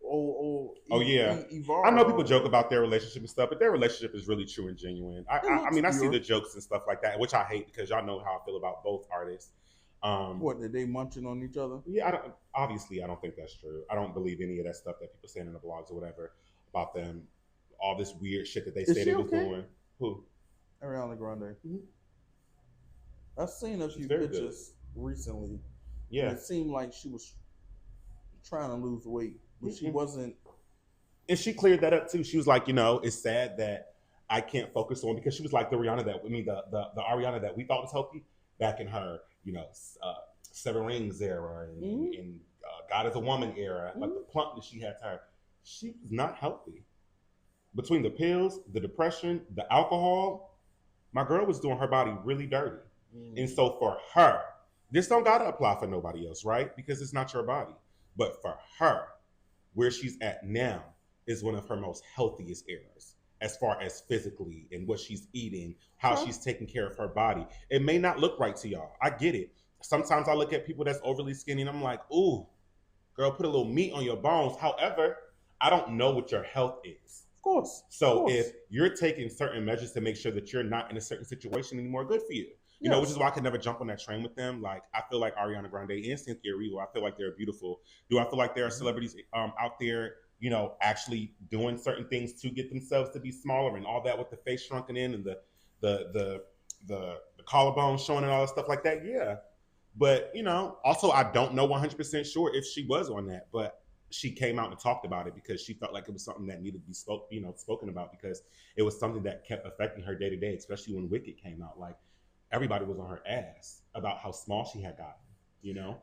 Yeah. I know people joke about their relationship and stuff, but their relationship is really true and genuine. I mean, I see the jokes and stuff like that, which I hate because y'all know how I feel about both artists. What, are they munching on each other? Yeah, I don't think that's true. I don't believe any of that stuff that people saying in the blogs or whatever about them. All this weird shit that they say they was doing. Who? Ariana Grande. I've seen a few pictures recently. Yeah. And it seemed like she was trying to lose weight, but she wasn't. And she cleared that up too. She was like, you know, it's sad that I can't focus on, because she was like the Ariana that we thought was healthy back in her, you know, 7 Rings era and God is a Woman era, like the plump that she had to her. She was not healthy. Between the pills, the depression, the alcohol, my girl was doing her body really dirty. And so for her, this don't gotta apply for nobody else, right? Because it's not your body. But for her, where she's at now is one of her most healthiest eras, as far as physically and what she's eating, how she's taking care of her body. It may not look right to y'all. I get it. Sometimes I look at people that's overly skinny and I'm like, ooh, girl, put a little meat on your bones. However, I don't know what your health is. Of course. So if you're taking certain measures to make sure that you're not in a certain situation anymore, good for you. You know, which is why I could never jump on that train with them. Like, I feel like Ariana Grande and Cynthia Erivo, I feel like they're beautiful. Do I feel like there are celebrities out there, you know, actually doing certain things to get themselves to be smaller and all that with the face shrunken in and the collarbone showing and all that stuff like that? Yeah. But, you know, also I don't know 100% sure if she was on that, but she came out and talked about it because she felt like it was something that needed to be spoken about, because it was something that kept affecting her day to day, especially when Wicked came out. Like, everybody was on her ass about how small she had gotten, you know?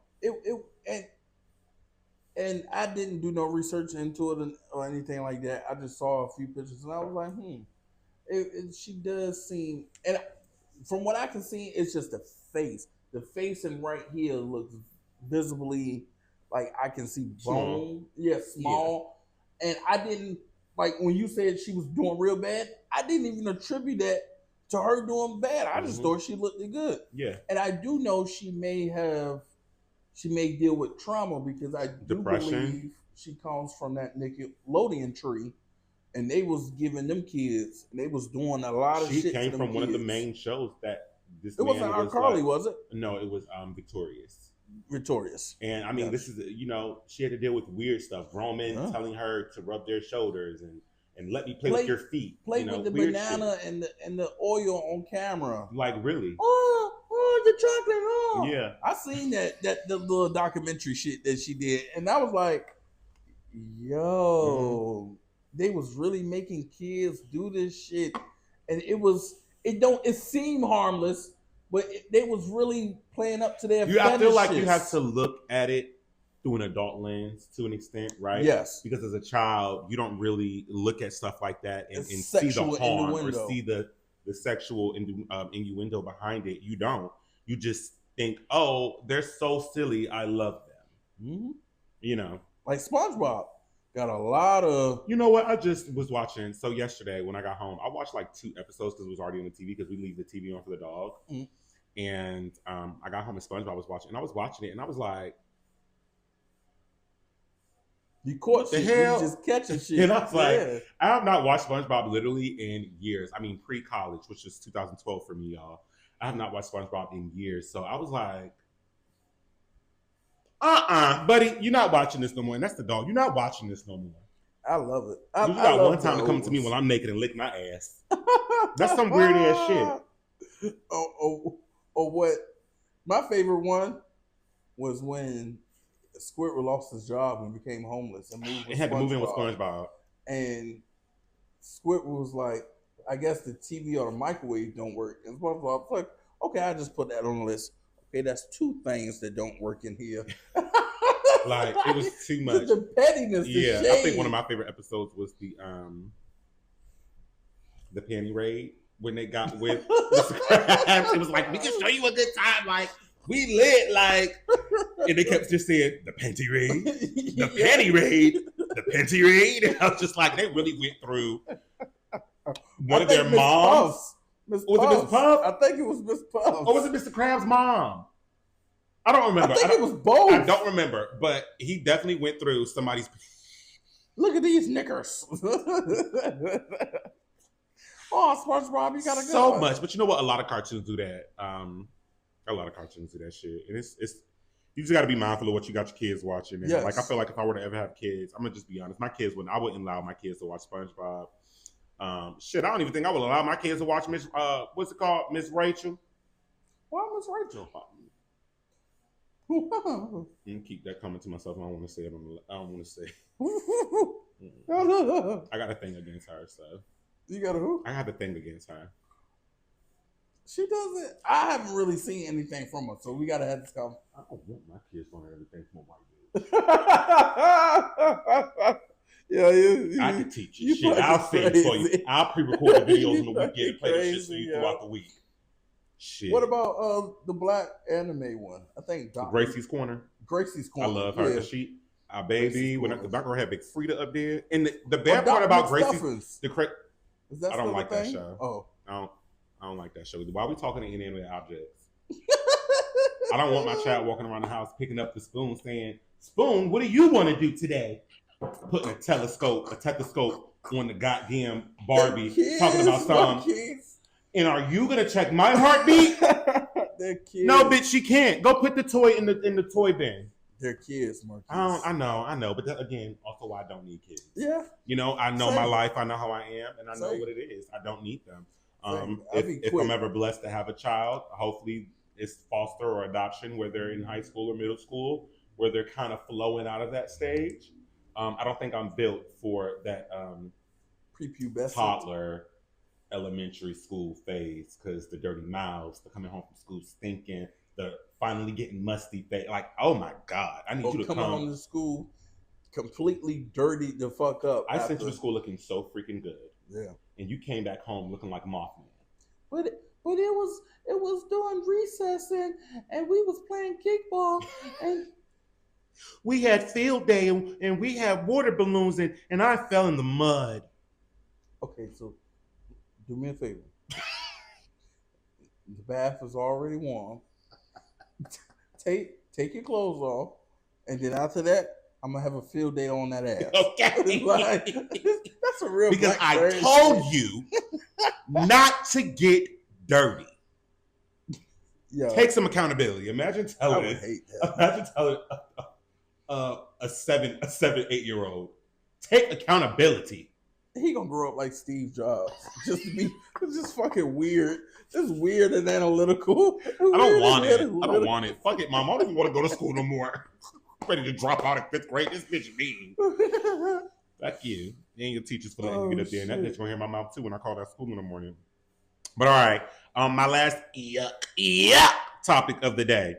And I didn't do no research into it or anything like that. I just saw a few pictures and I was like, she does seem, and from what I can see, it's just the face. The face and right here looks visibly like I can see bone. Small. Yeah. And I didn't, like when you said she was doing real bad, I didn't even attribute that to her doing bad. I just thought she looked good. Yeah. And I do know she may deal with trauma, because I do believe she comes from that Nickelodeon tree, and they was giving them kids, and they was doing a lot of shit. She came from one of the main shows that this. It wasn't iCarly, was it? No, it was Victorious. And I mean, this is, you know, she had to deal with weird stuff. Roman telling her to rub their shoulders and let me play with your feet. Play with the banana and the oil on camera. Like, really? Oh, the chocolate. Oh. Yeah. I seen the little documentary shit that she did, and I was like, yo, they was really making kids do this shit. And it seemed harmless, but they was really playing up to their fetishes. I feel like you have to look at it through an adult lens to an extent, right? Yes. Because as a child, you don't really look at stuff like that and see the harm or see the sexual innuendo behind it. You don't. You just think, oh, they're so silly, I love them. Mm-hmm. You know? Like SpongeBob. Got a lot of... You know what? I just was watching. So yesterday when I got home, I watched like 2 episodes because it was already on the TV, because we leave the TV on for the dog. Mm-hmm. And I got home and SpongeBob was watching. And I was watching it and I was like... You caught the hell? You just catching shit. And I was like, I have not watched SpongeBob literally in years. I mean, pre-college, which was 2012 for me, y'all. I have not watched SpongeBob in years. So I was like... buddy, you're not watching this no more. And that's the dog. You're not watching this no more. I love it. You got one time to come to me when I'm naked and lick my ass. That's some weird ass shit. Oh, what? My favorite one was when Squidward lost his job and became homeless and moved. It had to move in with SpongeBob. And Squidward was like, I guess the TV or the microwave don't work. And SpongeBob was like, okay, I just put that on the list. Okay, that's 2 things that don't work in here. Like, it was too much. The pettiness, the shade. I think one of my favorite episodes was the panty raid when they got with Mr. Krabs. It was like, we can show you a good time, like, we lit, like, and they kept just saying, the panty raid, the panty raid, the panty raid. And I was just like, they really went through one of their moms. Was it Miss Puff? I think it was Miss Puff. Or was it Mr. Krabs' mom? I don't remember. I think it was both. I don't remember, but he definitely went through somebody's... Look at these knickers. Oh, SpongeBob, you gotta go. So much. But you know what? A lot of cartoons do that. A lot of cartoons do that shit. And it's you just got to be mindful of what you got your kids watching. And like, I feel like if I were to ever have kids, I'm going to just be honest. I wouldn't allow my kids to watch SpongeBob. I don't even think I would allow my kids to watch what's it called? Miss Rachel. Why Miss Rachel? Keep that coming to myself. I don't want to say it. I don't want to say. I got a thing against her, so. You got a who? I have a thing against her. She doesn't. I haven't really seen anything from her, so we gotta have this come. I don't want my kids to learn everything from a white dude. Yeah, I can teach you shit. I'll sing for you. I'll pre-record the videos on the weekend and play the shit for you throughout the week. Shit. What about the black anime one? I think Gracie's Corner. Gracie's Corner. I love her. Yeah. She, our baby, when the black girl had Big Frida up there, and the bad part about Gracie, is that I don't like that thing? show. Oh, I don't like that show. Why are we talking to inanimate objects? I don't want my child walking around the house picking up the spoon, saying, "Spoon, what do you want to do today?" Putting a stethoscope on the goddamn Barbie, talking about something. And are you gonna check my heartbeat? They're kids. No, bitch, she can't. Go put the toy in the toy bin. They're kids, Marquise. I know. But that, again, also why I don't need kids. Yeah. You know, I know my life. I know how I am, and I know Same. what it is. I don't need them. If I'm ever blessed to have a child, hopefully it's foster or adoption, where they're in high school or middle school, where they're kind of flowing out of that stage. I don't think I'm built for that prepubescent toddler elementary school phase, because the dirty mouths, the coming home from school stinking, the finally getting musty face. Like, oh my God, I need you to come home to school completely dirty the fuck up. I sent you to school looking so freaking good. Yeah. And you came back home looking like Mothman. But it was during recess and we was playing kickball and we had field day and we had water balloons and I fell in the mud. Okay, so do me a favor. The bath is already warm. Take your clothes off, and then after that, I'm gonna have a field day on that ass. Okay. Like, that's a real because I told you not to get dirty. Yo, take some accountability. Imagine telling a 7-8-year-old, take accountability. He gonna grow up like Steve Jobs, just to be just fucking weird, just weird and analytical. I don't want it. Fuck it, mom. I don't even want to go to school no more. I'm ready to drop out in 5th grade. This bitch mean. Fuck you. You ain't your teachers for letting you get up there, and that bitch gonna hear my mouth too when I call that school in the morning. But all right, my last yuck topic of the day.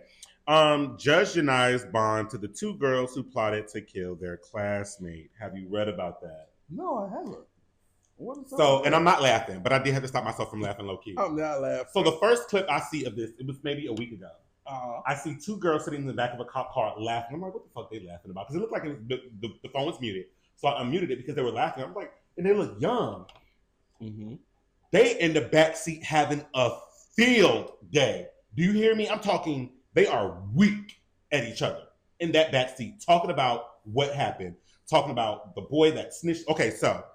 Judge denies bond to the 2 girls who plotted to kill their classmate. Have you read about that? No, I haven't. So, and I'm not laughing, but I did have to stop myself from laughing low key. I'm not laughing. So the first clip I see of this, it was maybe a week ago. I see 2 girls sitting in the back of a cop car laughing. I'm like, what the fuck they laughing about? Because it looked like the phone was muted. So I unmuted it because they were laughing. I'm like, and they look young. Mm-hmm. They in the back seat having a field day. Do you hear me? I'm talking, they are weak at each other in that back seat, talking about what happened, talking about the boy that snitched. Okay, so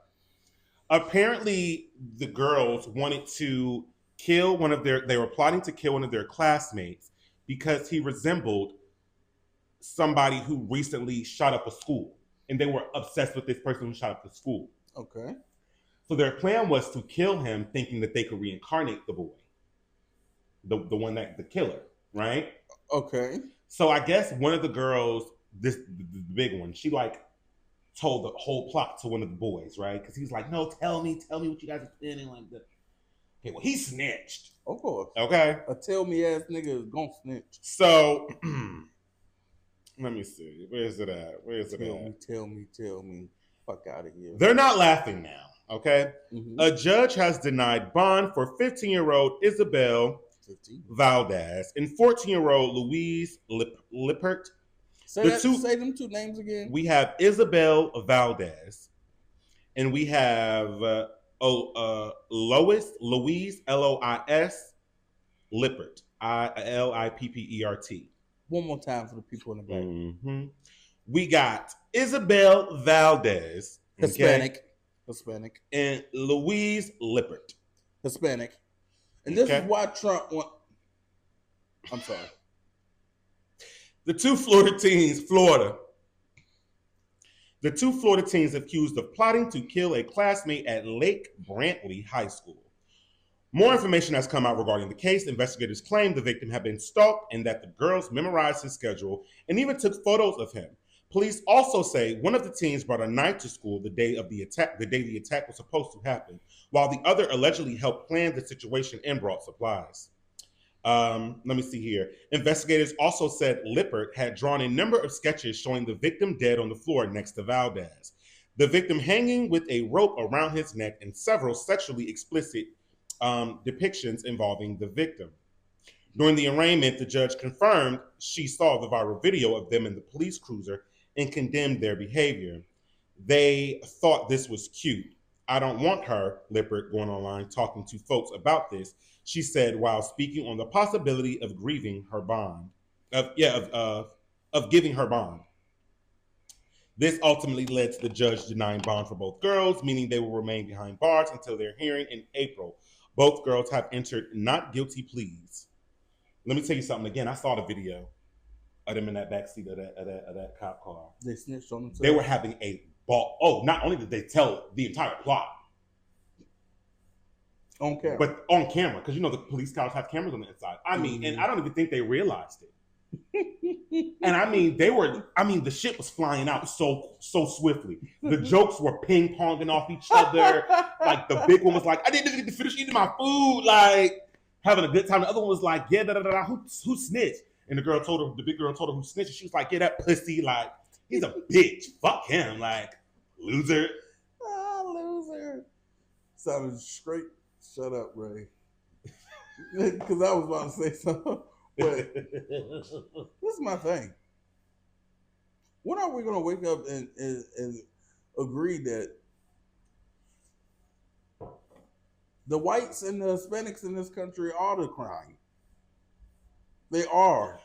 apparently the girls wanted to kill they were plotting to kill one of their classmates because he resembled somebody who recently shot up a school. And they were obsessed with this person who shot up the school. Okay. So their plan was to kill him, thinking that they could reincarnate the boy. The one the killer, right? Okay. So I guess one of the girls, the big one, she like told the whole plot to one of the boys, right? Because he's like, no, tell me what you guys are planning like that. Okay, well, he snitched. Of course. Okay. A tell me ass nigga is gonna snitch. So let me see. Where's it at? Tell me. Fuck out of here. They're not laughing now, okay? Mm-hmm. A judge has denied bond for 15-year-old Isabel Valdez and 14-year-old Louise Lippert. Say them 2 names again. We have Isabel Valdez, and we have Louise Lois Lippert, Lippert. One more time for the people in the back. Mm-hmm. We got Isabel Valdez, Hispanic, and Louise Lippert, Hispanic. And this is why Trump won. I'm sorry. The 2 Florida teens accused of plotting to kill a classmate at Lake Brantley High School. More information has come out regarding the case. Investigators claim the victim had been stalked and that the girls memorized his schedule and even took photos of him. Police also say one of the teens brought a knife to school the day the attack was supposed to happen, while the other allegedly helped plan the situation and brought supplies. Let me see here. Investigators also said Lippert had drawn a number of sketches showing the victim dead on the floor next to Valdez, the victim hanging with a rope around his neck, and several sexually explicit depictions involving the victim. During the arraignment, the judge confirmed she saw the viral video of them in the police cruiser and condemned their behavior. They thought this was cute. I don't want her, Lippert, going online talking to folks about this, she said while speaking on the possibility of giving her bond. This ultimately led to the judge denying bond for both girls, meaning they will remain behind bars until their hearing in April. Both girls have entered not guilty pleas. Let me tell you something. Again, I saw the video of them in that backseat of that cop car. They snitched on themselves. They were having a ball. Oh, not only did they tell the entire plot on camera, but on camera, because you know the police cars have cameras on the inside. I mean, and I don't even think they realized it. And I mean, the shit was flying out so swiftly. The jokes were ping ponging off each other. Like the big one was like, "I didn't even get to finish eating my food," like having a good time. The other one was like, "Yeah, who snitched?" And the big girl told her who snitched. She was like, "Yeah, that pussy, like he's a bitch. Fuck him, like loser." Loser. Sounded straight. Shut up, Ray. Because I was about to say something. But this is my thing. When are we going to wake up and agree that the whites and the Hispanics in this country are the crime? They are.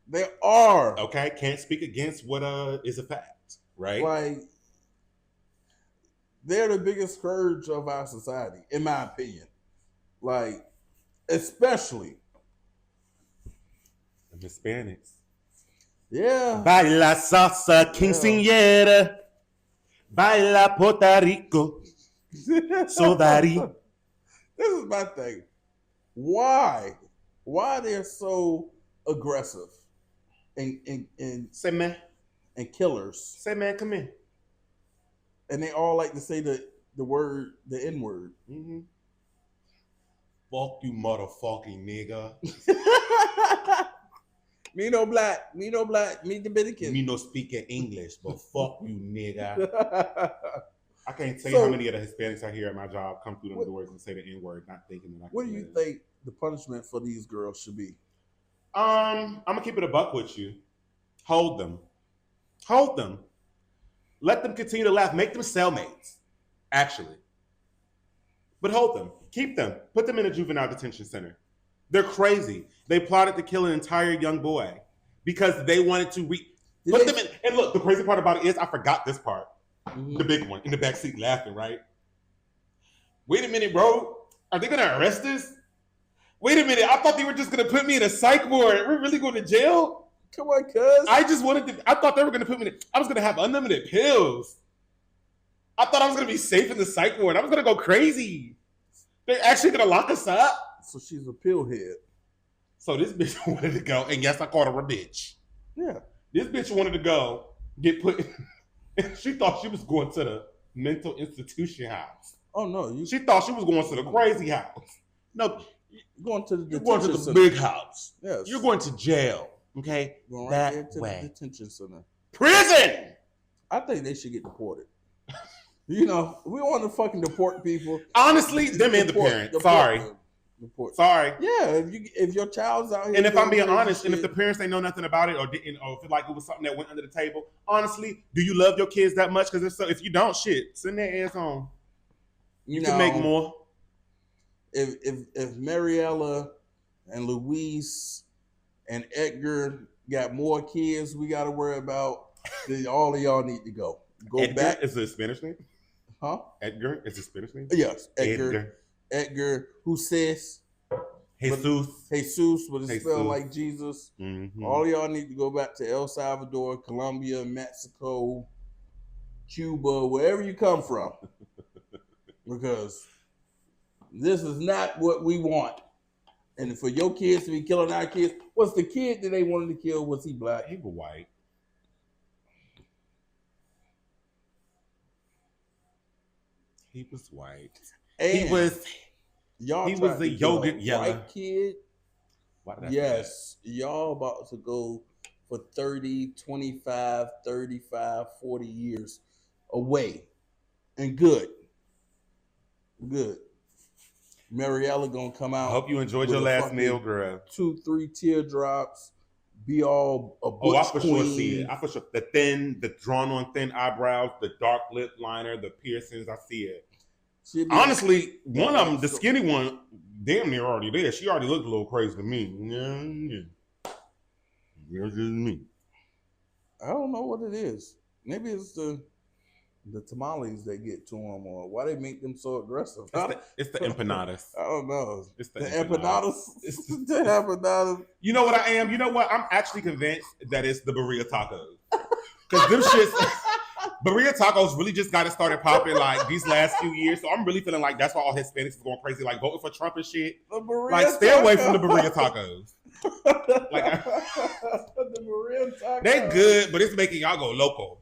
They are. Okay, can't speak against what is a fact, right? Like, they're the biggest scourge of our society, in my opinion. Like, especially the Hispanics. Yeah. Baila salsa quinceañera. Baila Puerto Rico. Sodari. This is my thing. Why? Why they're so aggressive and Say man. And killers? Say man, come in. And they all like to say the word, the N-word. Mm-hmm. Fuck you, motherfucking nigga. Me no black, me Dominican. Me no speaking English, but fuck you, nigga. I can't tell you how many of the Hispanics I hear at my job come through them doors and say the N-word, not thinking that I can. What do you think the punishment for these girls should be? I'm gonna keep it a buck with you. Hold them. Hold them. Let them continue to laugh. Make them cellmates, actually. But hold them. Keep them. Put them in a juvenile detention center. They're crazy. They plotted to kill an entire young boy because they wanted to put them in. And look, the crazy part about it is I forgot this part. Mm-hmm. The big one in the backseat laughing, right? Wait a minute, bro. Are they gonna arrest us? Wait a minute. I thought they were just gonna put me in a psych ward. We're really going to jail? Come on, cuz. I thought they were gonna put me I was gonna have unlimited pills. I thought I was gonna be safe in the psych ward. I was gonna go crazy. They're actually gonna lock us up. So she's a pill head. So this bitch wanted to go, and yes, I called her a bitch. Yeah. This bitch wanted to go get put. She thought she was going to the mental institution house. Oh no, she thought she was going to the crazy house. No, you're going to the you're going to the big house. Yes. You're going to jail. Okay, going right right there to the detention center. Prison. I think they should get deported. You know, we want to fucking deport people. Honestly, them and the parents. Sorry. Sorry. Yeah, if your child's out here. And if I'm being honest, and if the parents ain't know nothing about it or didn't, or feel like it was something that went under the table, honestly, do you love your kids that much? Because if you don't, shit, send their ass home. You can make more. If Mariella and Luis and Edgar got more kids we got to worry about, then all of y'all need to go. Go Edgar back. Is it a Spanish name? Huh? Edgar is a Spanish name? Yes, Edgar, who says Jesus, but it's spelled like Jesus. Mm-hmm. All of y'all need to go back to El Salvador, Colombia, Mexico, Cuba, wherever you come from, because this is not what we want. And for your kids to be killing our kids, what's the kid that they wanted to kill? Was he black? He was white. He was white. And he was a yogurt yellow white kid. Yes, y'all about to go for 30, 25, 35, 40 years away. And good. Mariella gonna come out. I hope you enjoyed your last meal, girl. 2-3 teardrops. Be all a butch I for queen. sure see it. I for sure the drawn on thin eyebrows, the dark lip liner, the piercings. I see it. Honestly, one of them, the skinny one, damn near already there. She already looked a little crazy to me. Yeah. It's just me. I don't know what it is. Maybe it's the the tamales they get to them, or why they make them so aggressive. It's the empanadas. I don't know. It's the empanadas. It's The empanadas. You know what I am? You know what? I'm actually convinced that it's the burrito tacos. Because them shits, burrito tacos really just got it started popping like these last few years. So I'm really feeling like that's why all Hispanics is going crazy, like voting for Trump and shit. Like, stay away from the burrito tacos. Like, the burrito tacos. They good, but it's making y'all go local.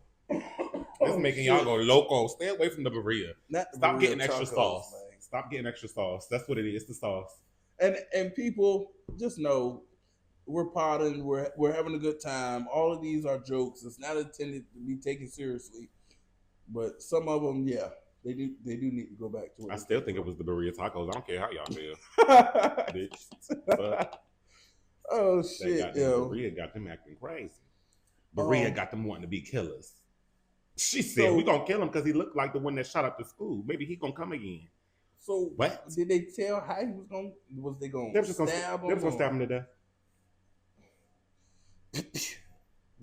It's making y'all go local. Stay away from the burrito. Stop getting extra sauce. Man. Stop getting extra sauce. That's what it is. It's the sauce. And people just know we're potting. We're having a good time. All of these are jokes. It's not intended to be taken seriously. But some of them, yeah, they do need to go back to it. I still think it was the burrito tacos. I don't care how y'all feel, bitch. But oh shit, yo, Berea got them acting crazy. Berea got them wanting to be killers. She said, "We gonna kill him because he looked like the one that shot up the school. Maybe he gonna come again." So what? Did they tell how he was gonna? Was they gonna stab him? They was gonna stab him to death.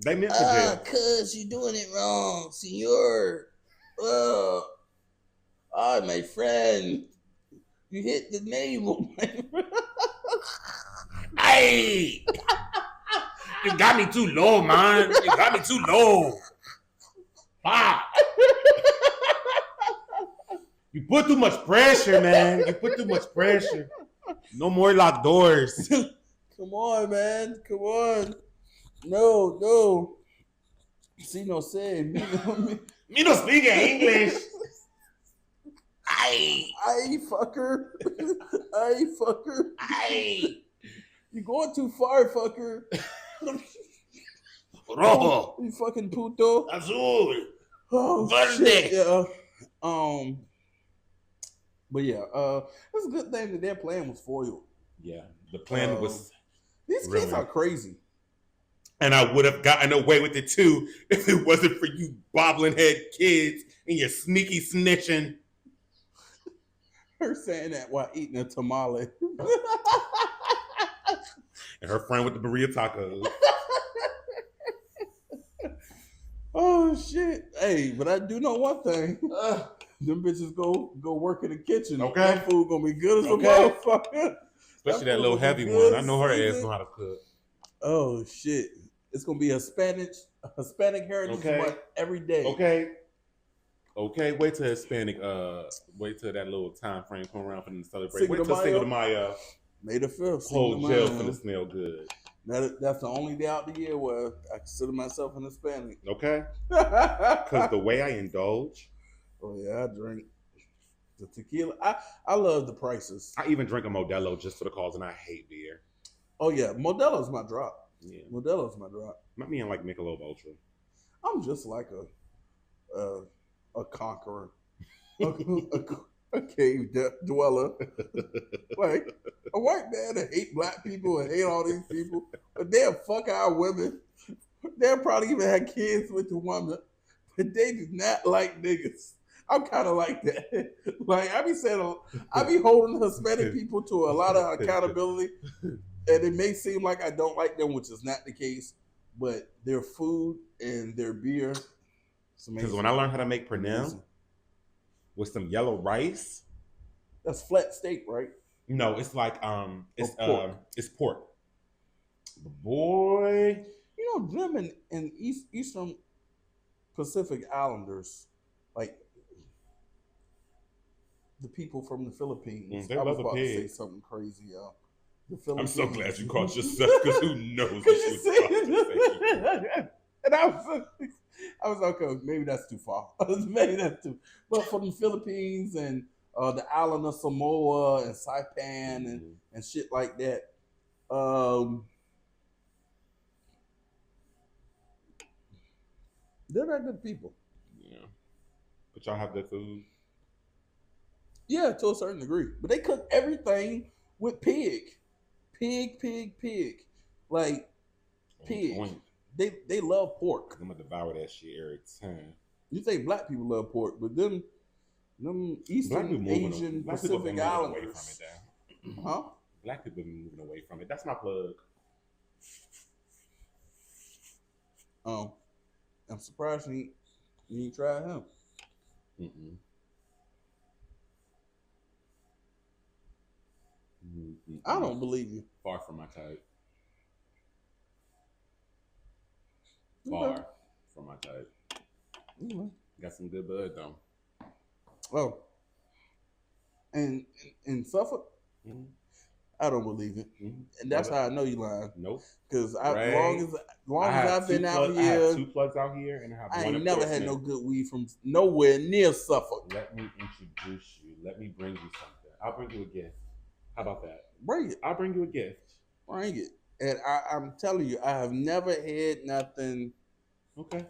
They meant for jail. Cuz you're doing it wrong, senor. Oh, my friend, you hit the navel, my friend. Hey, you got me too low, man. You got me too low. Fuck. You put too much pressure, man. You put too much pressure. No more locked doors. Come on, man. Come on. No. See no say. Me no speak English. Aye, fucker. Aye, fucker. Aye. You're going too far, fucker. Rojo. You fucking puto. Azul. Oh, Verde. shit, yeah. But yeah, it's a good thing that their plan was foiled. Yeah, the plan was. These kids are crazy. And I would have gotten away with it too if it wasn't for you bobbling head kids and your sneaky snitching. Her saying that while eating a tamale. And her friend with the burrito tacos. Oh shit! Hey, but I do know one thing. Them bitches go work in the kitchen. Okay, that food gonna be good as a motherfucker. Especially that little heavy one. I know her ass know how to cook. Oh shit! It's gonna be a Hispanic heritage month every day. Okay. Wait till Hispanic. Wait till that little time frame come around for them to celebrate. Wait till Cinco de Mayo. May the 5th. Whole jail finna smell good. That's the only day out the year where I consider myself an Hispanic. Okay. Because the way I indulge. Oh yeah, I drink the tequila. I love the prices. I even drink a Modelo just for the cause, and I hate beer. Oh yeah, Modelo's my drop. Yeah, Modelo's my drop. Not me and like Michelob Ultra. I'm just like a conqueror, a cave dweller, like a white man that hate black people and hate all these people, but they'll fuck our women. They'll probably even have kids with the woman, but they do not like niggas. I'm kind of like that. Like I be holding Hispanic people to a lot of accountability, and it may seem like I don't like them, which is not the case. But their food and their beer. Because when I learned how to make pernil with some yellow rice, that's flat steak, right? No, it's like it's pork. Boy, you know them in Eastern Pacific Islanders, like the people from the Philippines. They I was love about a pig. to say something crazy, y'all. I'm so glad you caught yourself because who knows what you was about to say. And I was okay. Maybe that's too far. Maybe that's too. But from the Philippines and the island of Samoa and Saipan and shit like that. They're not good people. Yeah, but y'all have their food. Yeah, to a certain degree. But they cook everything with pig. Like pig. They love pork. I'm gonna devour that shit every time. You say black people love pork, but them Eastern Asian Pacific Islanders. Huh? Black people been moving away from it. That's my plug. I'm surprised you tried him. Mm-mm. I don't believe you. Far from my type. Okay. Far from my type. Okay. Got some good bud though. Oh, and in Suffolk, Mm-hmm. I don't believe it, Mm-hmm. and that's how I know you lying. Nope. Because Ray, as long as I've been out I have here, 2 plugs out here, and I have I one ain't in never had Portsmouth. no good weed from nowhere near Suffolk. Let me introduce you. Let me bring you something. I'll bring you a gift. How about that? Bring it. I'll bring you a gift. Bring it. And I'm telling you, I have never had nothing. Okay.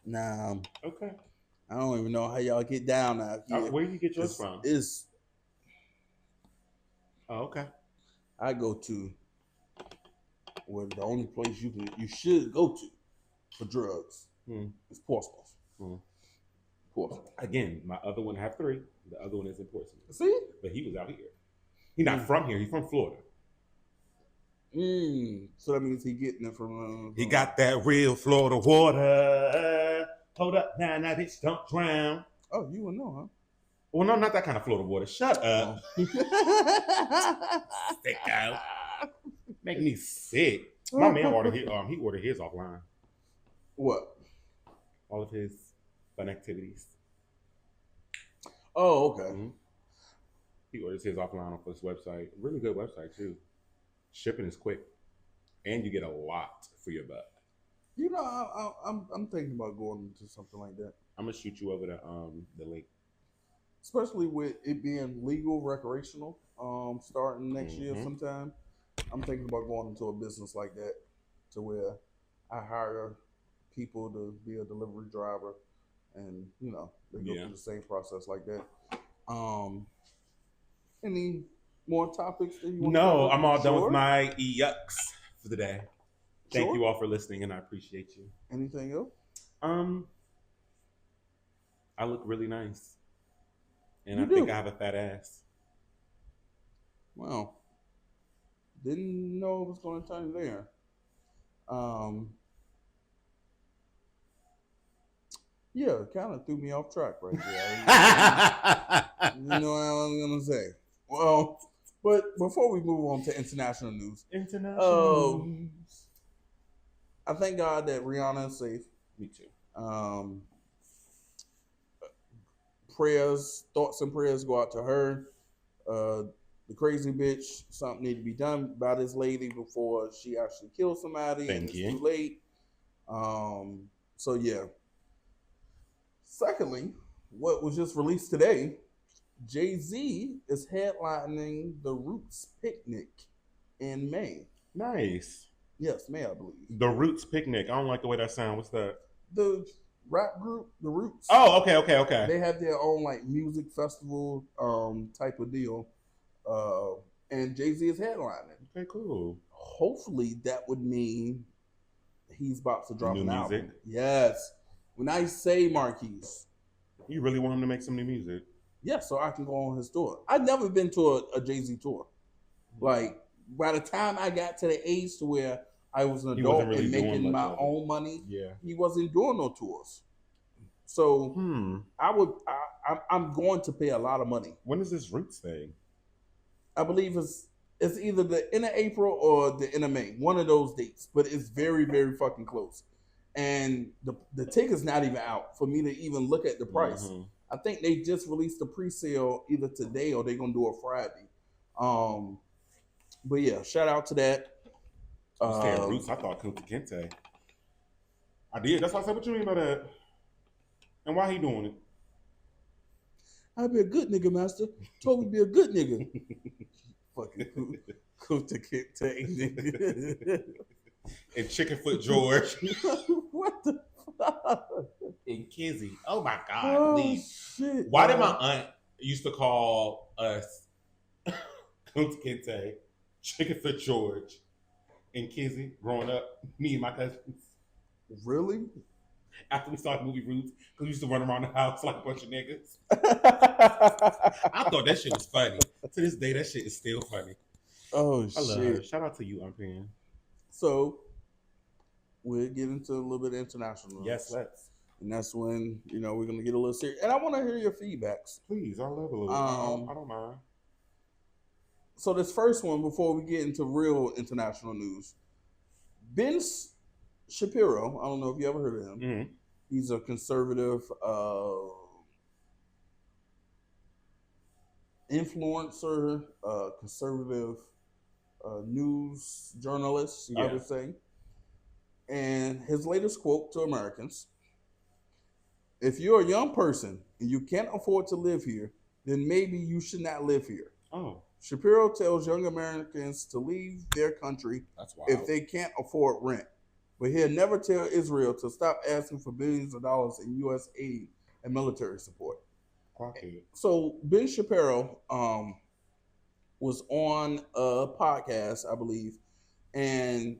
Nah, Okay. I don't even know how y'all get down out here. Where do you get yours from? Oh, okay. I go to where the only place you should go to for drugs is Portsmouth. Portsmouth. Again, my other one, I have 3. The other one is in Portsmouth. See? But he was out here. He's not from here. He's from Florida. So that means he getting it from. He got that real Florida water. Hold up, now, bitch, don't drown. Oh, you would know, huh? Well, no, not that kind of Florida water. Shut up. Sick out. Make me sick. My man ordered his, he ordered his offline. What? All of his fun activities. Oh, okay. Mm-hmm. He orders his offline off this website. Really good website too. Shipping is quick, and you get a lot for your buck. You know, I'm thinking about going into something like that. I'm gonna shoot you over the link. Especially with it being legal, recreational, starting next year sometime. I'm thinking about going into a business like that, to where I hire people to be a delivery driver, and they go through the same process like that. Any more topics that you want to No, I'm all done with my yucks for the day. Thank you all for listening, and I appreciate you. Anything else? I look really nice, and I think I have a fat ass. Wow. Didn't know it was going to turn there. Yeah, kind of threw me off track right there. You know what I was going to say. Well, but before we move on to international news. I thank God that Rihanna is safe. Me too. Thoughts and prayers go out to her. The crazy bitch, something need to be done by this lady before she actually kills somebody. It's too late. So yeah. Secondly, what was just released today, Jay-Z is headlining the Roots Picnic in May. Nice. Yes, May, I believe. The Roots Picnic. I don't like the way that sounds. What's that? The rap group, The Roots. Oh, okay. They have their own like music festival type of deal. And Jay-Z is headlining. Okay, cool. Hopefully that would mean he's about to drop new an music. album. Yes. When I say Marquise. You really want him to make some new music? Yeah, so I can go on his tour. I've never been to a Jay-Z tour. Like, by the time I got to the age to where I was an adult really and making my own money, he wasn't doing no tours. So I'm going to pay a lot of money. When is this Roots thing? I believe it's either the end of April or the end of May. One of those dates. But it's very, very fucking close. And the ticket's not even out for me to even look at the price. I think they just released the pre-sale either today or they're going to do it Friday. But yeah, shout out to that. You said Roots, I thought Kunta Kinte. I did. That's why I said, what you mean by that? And why he doing it? I'll be a good nigga, master. Told me to be a good nigga. Fucking Kunta Kinte, nigga. And Chickenfoot George. What the fuck? And Kizzy. Oh my God, please. Shit, why did my aunt used to call us Kunta Kinte, Chickenfoot George, and Kizzy growing up? Me and my cousins. Really? After we started movie Roots, because we used to run around the house like a bunch of niggas. I thought that shit was funny. To this day, that shit is still funny. Oh, I love her. Shout out to you, Aunt Pan. So, we'll get into a little bit of international news. Yes, let's. And that's when, we're going to get a little serious. And I want to hear your feedbacks. Please, I love a little. I don't mind. So this first one, before we get into real international news, Ben Shapiro, I don't know if you ever heard of him. Mm-hmm. He's a conservative influencer, conservative news journalist, I would say. And his latest quote to Americans: if you're a young person and you can't afford to live here, then maybe you should not live here. Oh. Shapiro tells young Americans to leave their country if they can't afford rent. But he'll never tell Israel to stop asking for billions of dollars in U.S. aid and military support. So Ben Shapiro was on a podcast, I believe, and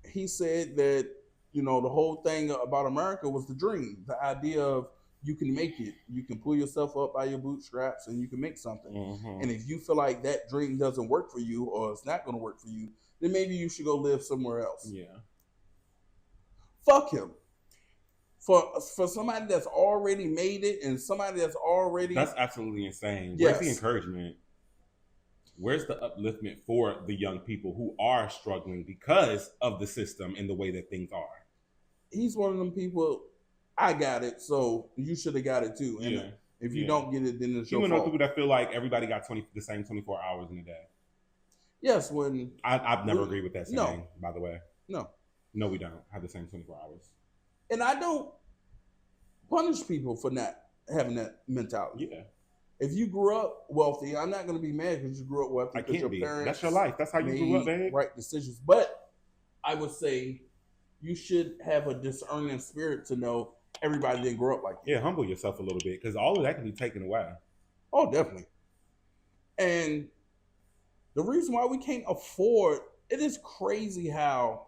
he said that, the whole thing about America was the dream, the idea of you can make it, you can pull yourself up by your bootstraps, and you can make something. Mm-hmm. And if you feel like that dream doesn't work for you, or it's not going to work for you, then maybe you should go live somewhere else. Yeah. Fuck him. For somebody that's already made it, and somebody that's absolutely insane. Yes. Where's the encouragement? Where's the upliftment for the young people who are struggling because of the system and the way that things are? He's one of them people. I got it, so you should have got it too. And if you don't get it, then it's your fault. You know people that feel like everybody got the same 24 hours in a day. Yes, when I've never agreed with that saying. By the way, no, we don't have the same 24 hours. And I don't punish people for not having that mentality. Yeah. If you grew up wealthy, I'm not going to be mad because you grew up wealthy. I can't be. Parents That's your life. That's how you grew up, babe. Right decisions. But I would say you should have a discerning spirit to know everybody didn't grow up like that. Yeah, humble yourself a little bit because all of that can be taken away. Oh, definitely. And the reason why we can't afford, it is crazy how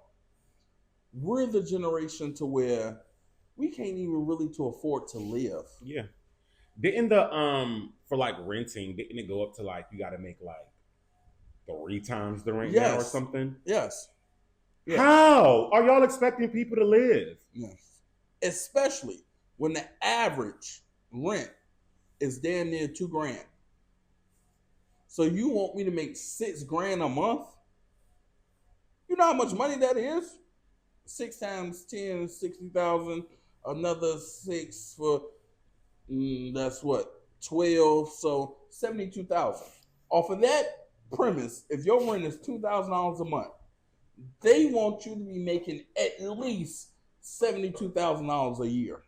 we're the generation to where we can't even really to afford to live. Yeah. Didn't the for like renting, didn't it go up to like you gotta make like 3 times the rent now or something? Yes. How are y'all expecting people to live? Yes. Especially when the average rent is damn near $2,000. So you want me to make $6,000 a month? You know how much money that is? 6 times 10, 60,000. Another 6 for that's what, 12. So 72,000. Off of that premise, if your rent is $2,000 a month, they want you to be making at least $72,000 a year,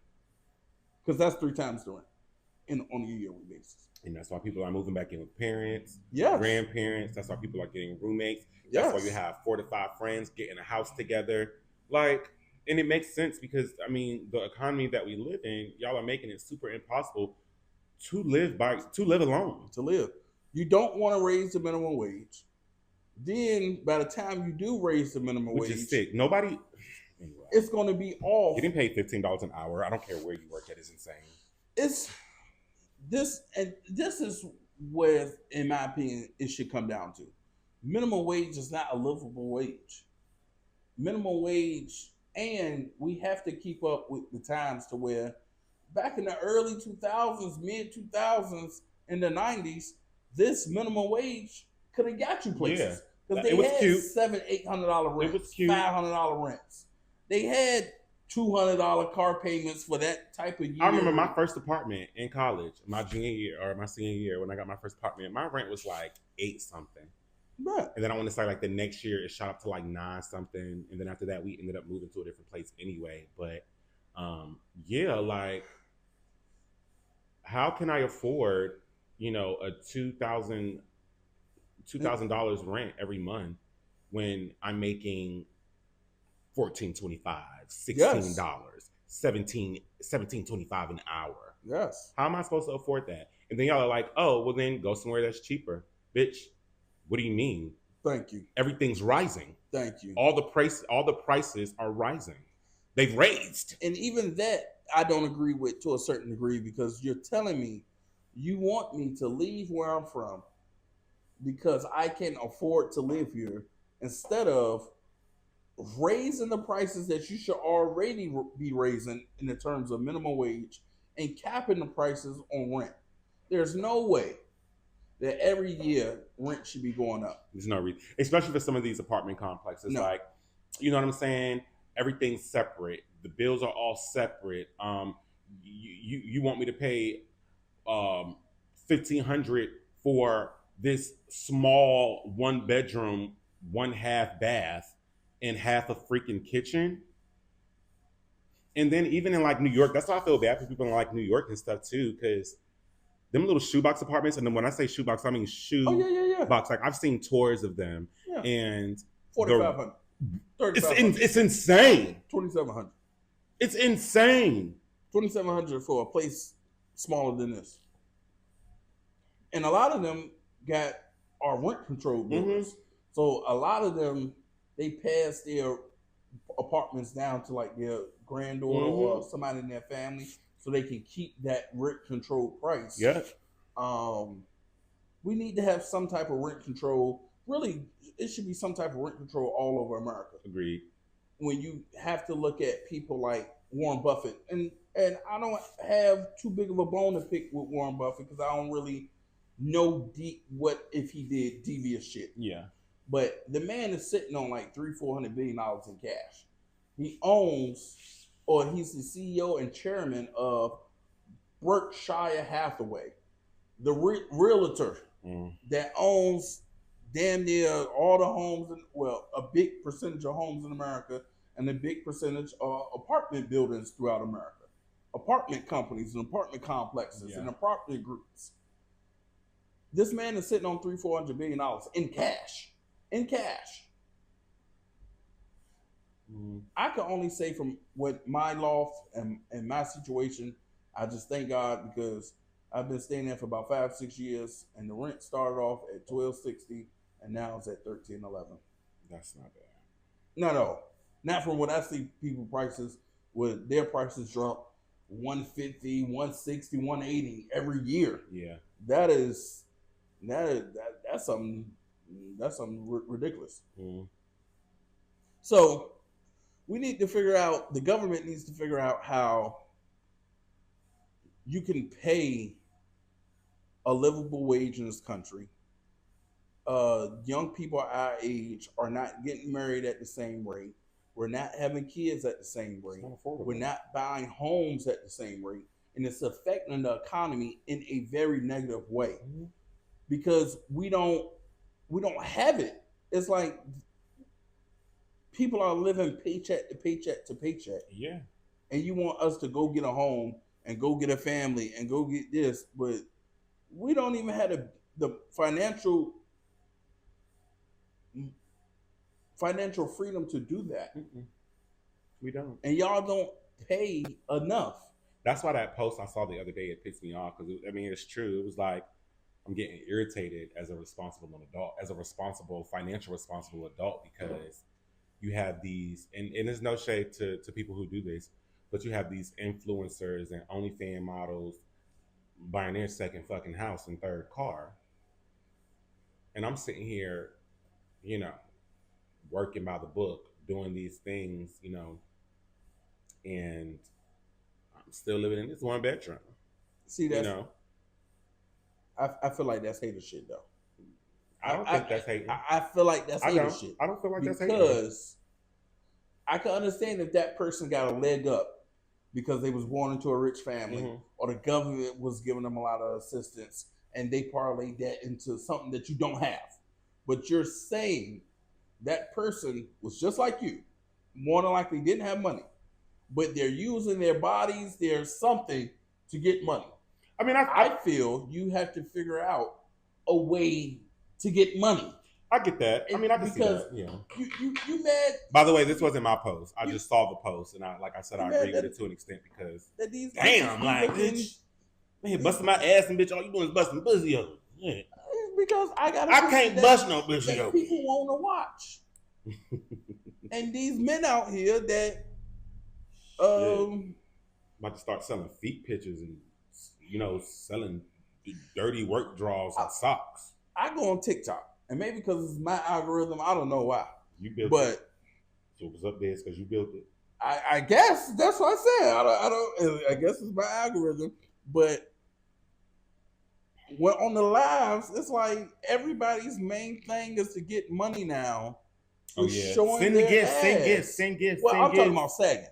because that's 3 times the rent on a yearly basis. And that's why people are moving back in with parents, yes, grandparents. That's why people are getting roommates. That's why you have 4 to 5 friends getting a house together. Like, and it makes sense because I mean, the economy that we live in, y'all are making it super impossible to live alone. To live, you don't want to raise the minimum wage. Then by the time you do raise the minimum wage, which is sick. Nobody. Anyway, it's going to be off. Getting paid $15 an hour. I don't care where you work at. Is insane. This is where, in my opinion, it should come down to. Minimum wage is not a livable wage. Minimum wage, and we have to keep up with the times to where back in the early 2000s, mid 2000s, in the 90s, this minimum wage could have got you places. Because they had cute. $700, $800 rents, $500 rents. They had $200 car payments for that type of year. I remember my first apartment in college, my junior year or my senior year, when I got my first apartment, my rent was like 8 something. Right. And then I want to say like the next year it shot up to like 9 something. And then after that, we ended up moving to a different place anyway. But yeah, like how can I afford, a $2,000 rent every month when I'm making $14.25, $16, $17.25 an hour. Yes. How am I supposed to afford that? And then y'all are like, oh, well then go somewhere that's cheaper. Bitch, what do you mean? Thank you. Everything's rising. Thank you. All the prices are rising. They've raised. And even that I don't agree with to a certain degree, because you're telling me you want me to leave where I'm from because I can't afford to live here, instead of raising the prices that you should already be raising in the terms of minimum wage and capping the prices on rent. There's no way that every year rent should be going up. There's no reason, especially for some of these apartment complexes. No. Like, you know what I'm saying? Everything's separate. The bills are all separate. You want me to pay $1,500 for this small 1-bedroom, 1/2 bath, and half a freaking kitchen? And then even in like New York, that's why I feel bad for people in like New York and stuff too, because them little shoebox apartments, and then when I say shoebox, I mean box. Like I've seen tours of them, and 4,500, 3,500. It's insane. 2,700. It's insane. 2,700 for a place smaller than this, and a lot of them are rent control buildings. Mm-hmm. So a lot of them, they pass their apartments down to like their granddaughter or somebody in their family, so they can keep that rent control price. Yeah. We need to have some type of rent control. Really, it should be some type of rent control all over America. Agreed. When you have to look at people like Warren Buffett, and I don't have too big of a bone to pick with Warren Buffett because I don't really know deep what if he did devious shit. Yeah. But the man is sitting on like $300-400 billion in cash. He owns, or he's the CEO and chairman of Berkshire Hathaway, the realtor that owns damn near all the homes, a big percentage of homes in America, and a big percentage of apartment buildings throughout America, apartment companies and apartment complexes and apartment groups. This man is sitting on $300-400 billion in cash. In cash. I can only say from what my loft and my situation, I just thank God because I've been staying there for about 5-6 years, and the rent started off at $1,260, and now it's at $1,311. That's not bad. No, not from what I see. People prices with their prices drop $150, $160, $180 every year. Yeah, that's something ridiculous. So we need to figure out, the government needs to figure out how you can pay a livable wage in this country. Young people our age are not getting married at the same rate. We're not having kids at the same rate. We're not buying homes at the same rate. And it's affecting the economy in a very negative way because we don't have it. It's like people are living paycheck to paycheck to paycheck. Yeah. And you want us to go get a home and go get a family and go get this, but we don't even have the financial freedom to do that. We don't. And y'all don't pay enough. That's why that post I saw the other day, it pissed me off because it's true. It was like, I'm getting irritated as a responsible adult, financial responsible adult, because you have these, and there's no shade to people who do this, but you have these influencers and OnlyFans models buying their second fucking house and third car. And I'm sitting here, working by the book, doing these things, and I'm still living in this 1-bedroom. See, that's, I feel like that's hater shit, though. I don't think that's hater. I feel like that's hater shit. I don't feel like that's hater. Because I can understand if that person got a leg up because they was born into a rich family or the government was giving them a lot of assistance and they parlayed that into something that you don't have. But you're saying that person was just like you, more than likely didn't have money, but they're using their bodies, there's something to get money. I feel you have to figure out a way to get money. I get that. I can see that. Yeah. You mad? By the way, this wasn't my post. I just saw the post, and I agree with it to an extent because damn, like bitch, man, busting my ass and bitch, all you doing is busting pussy up. Yeah. Because I can't bust no pussy up. People want to watch, and these men out here that about to start selling feet pictures and selling dirty work drawers and socks. I go on TikTok, and maybe because it's my algorithm, I don't know why. You built but So it was up there because you built it. I guess that's what I said. I guess it's my algorithm, but when on the lives, it's like everybody's main thing is to get money now. Oh yeah, showing send the gifts, send gifts. Well, I'm talking about sagging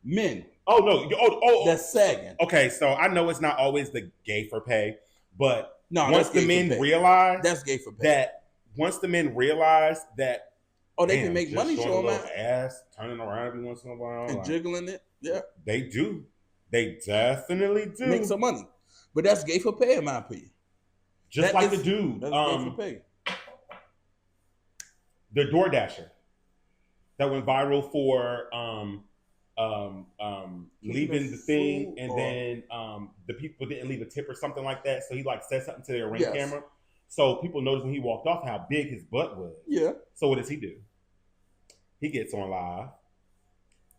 men. Oh no, that's sagging. Okay, so I know it's not always the gay for pay, but no, once the men realize that's gay for pay. That once the men realize that. Oh, they can make money showing their ass, turning around every once in a while. And jiggling it. Yeah. They do. They definitely do. Make some money. But that's gay for pay, in my opinion. Just like the dude. That's gay for pay. The DoorDasher that went viral for leaving the thing, and then the people didn't leave a tip or something like that. So he like said something to their ring camera. So people noticed when he walked off how big his butt was. Yeah. So what does he do? He gets on live,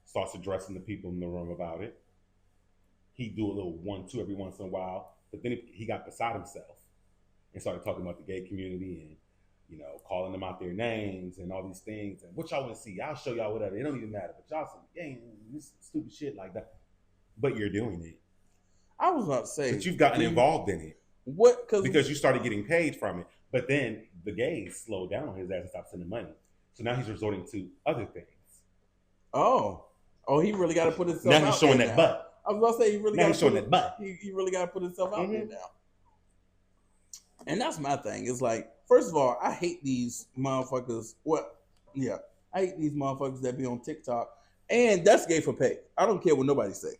starts addressing the people in the room about it. He do a little 1-2 every once in a while, but then he got beside himself and started talking about the gay community and, you know, calling them out their names and all these things. And what y'all want to see? I'll show y'all whatever. It don't even matter. But y'all say, this stupid shit like that. But you're doing it. I was about to say. But you've gotten involved in it. What? Because you started getting paid from it. But then the gays slowed down on his ass and stopped sending money. So now he's resorting to other things. Oh, he really got to put himself. Now he's showing that butt. I was about to say he really got to showing that butt. He really got to put himself out there now. And that's my thing. It's like, first of all, I hate these motherfuckers. I hate these motherfuckers that be on TikTok, and that's gay for pay. I don't care what nobody say.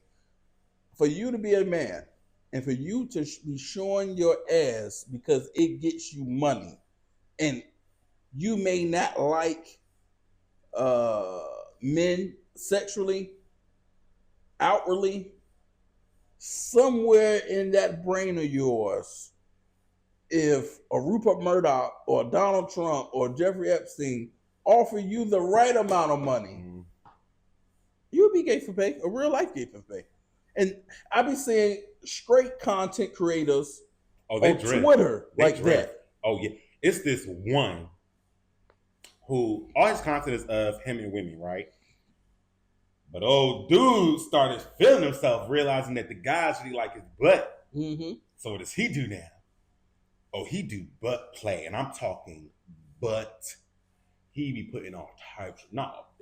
For you to be a man and for you to be showing your ass because it gets you money, and you may not like men sexually, outwardly, somewhere in that brain of yours, if a Rupert Murdoch or Donald Trump or Jeffrey Epstein offer you the right amount of money, you'll be gay for pay, a real life gay for pay. And I be seeing straight content creators on Twitter like that. Oh yeah, it's this one who all his content is of him and women, right? But old dude started feeling himself, realizing that the guys really like his butt. Mm-hmm. So what does he do now? Oh, he do butt play, and I'm talking butt. He be putting all types.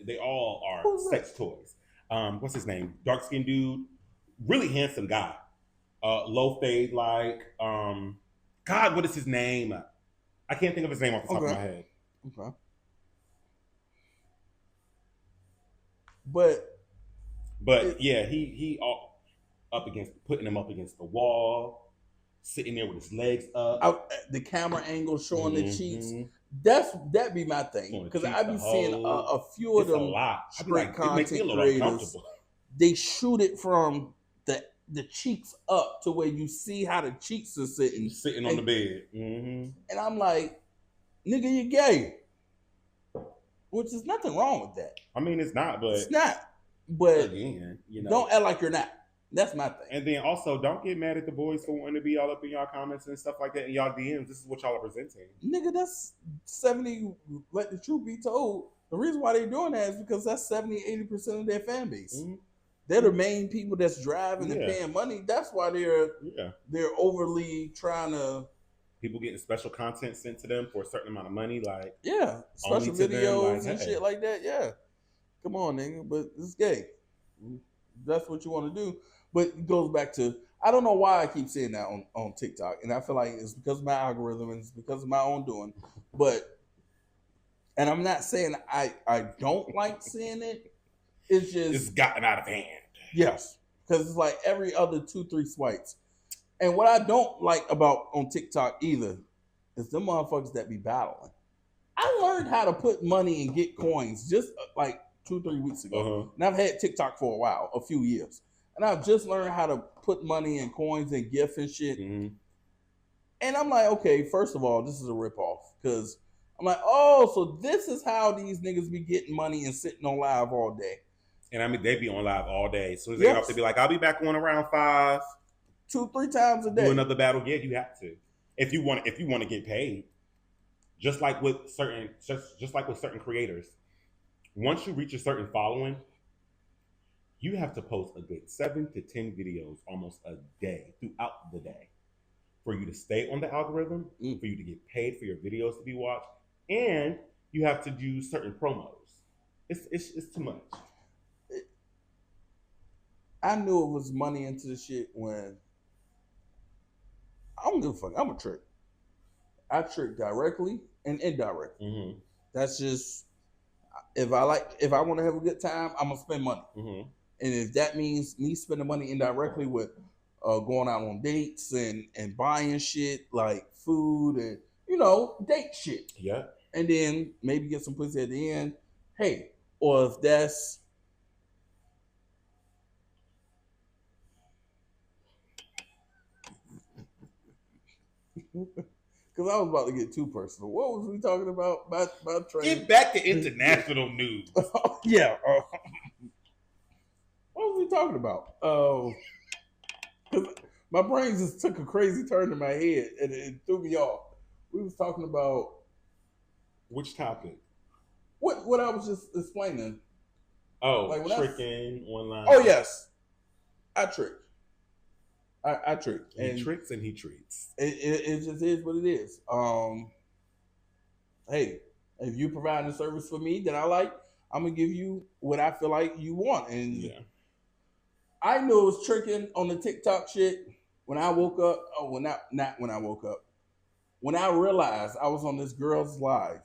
They all are sex toys. What's his name? Dark skinned dude, really handsome guy. Low fade, like God, what is his name? I can't think of his name off the top of my head. Okay. But yeah, he up against putting him up against the wall, sitting there with his legs up. The camera angle showing the cheeks. That be my thing, because I be seeing a few of them straight content creators. They shoot it from the cheeks up to where you see how the cheeks are sitting on the bed. Mm-hmm. And I'm like, nigga, you gay. Which is nothing wrong with that. I mean, it's not, but it's not. But again, you know, don't act like you're not. That's my thing. And then also, don't get mad at the boys for wanting to be all up in y'all comments and stuff like that in y'all DMs. This is what y'all are presenting. Nigga, that's 70. Let the truth be told. The reason why they're doing that is because that's 70-80% of their fan base. Mm-hmm. They're the main people that's driving and paying money. That's why they're overly trying to. People getting special content sent to them for a certain amount of money, like special videos and shit like that. Yeah, come on, nigga, but it's gay. That's what you want to do. But it goes back to, I don't know why I keep saying that on TikTok, and I feel like it's because of my algorithm and it's because of my own doing. And I'm not saying I don't like seeing it. It's just it's gotten out of hand. Yes, because it's like every other 2-3 swipes. And what I don't like about on TikTok either is them motherfuckers that be battling. I learned how to put money and get coins just like 2-3 weeks ago. And I've had TikTok for a while, a few years. And I've just learned how to put money and coins and gift and shit. Mm-hmm. And I'm like, okay, first of all, this is a ripoff. Because I'm like, oh, so this is how these niggas be getting money and sitting on live all day. And I mean, they be on live all day. So they have to be like, I'll be back on around 5. 2-3 times a day. Do another battle. Yeah, you have to. If you want to get paid. Just like with certain creators. Once you reach a certain following, you have to post a good 7 to 10 videos almost a day throughout the day for you to stay on the algorithm, for you to get paid for your videos to be watched, and you have to do certain promos. It's too much. I knew it was money into the shit when I don't give a fuck. I'm a trick. I trick directly and indirectly. Mm-hmm. That's just if I want to have a good time, I'm gonna spend money. Mm-hmm. And if that means me spending money indirectly with going out on dates and buying shit like food and date shit, Yeah. and then maybe get some pussy at the end. Hey, or if that's because I was about to get too personal. What was we talking about? About training? Get back to international news. Yeah. What was we talking about? My brain just took a crazy turn in my head and it threw me off. We was talking about which topic? What I was just explaining. Oh, like tricking online. Oh yes, I trick. I trick. He tricks and he treats. It just is what it is. Hey, if you provide a service for me that I like, I'm gonna give you what I feel like you want. And yeah. I knew it was tricking on the TikTok shit when I woke up. Oh, not when I woke up. When I realized I was on this girl's live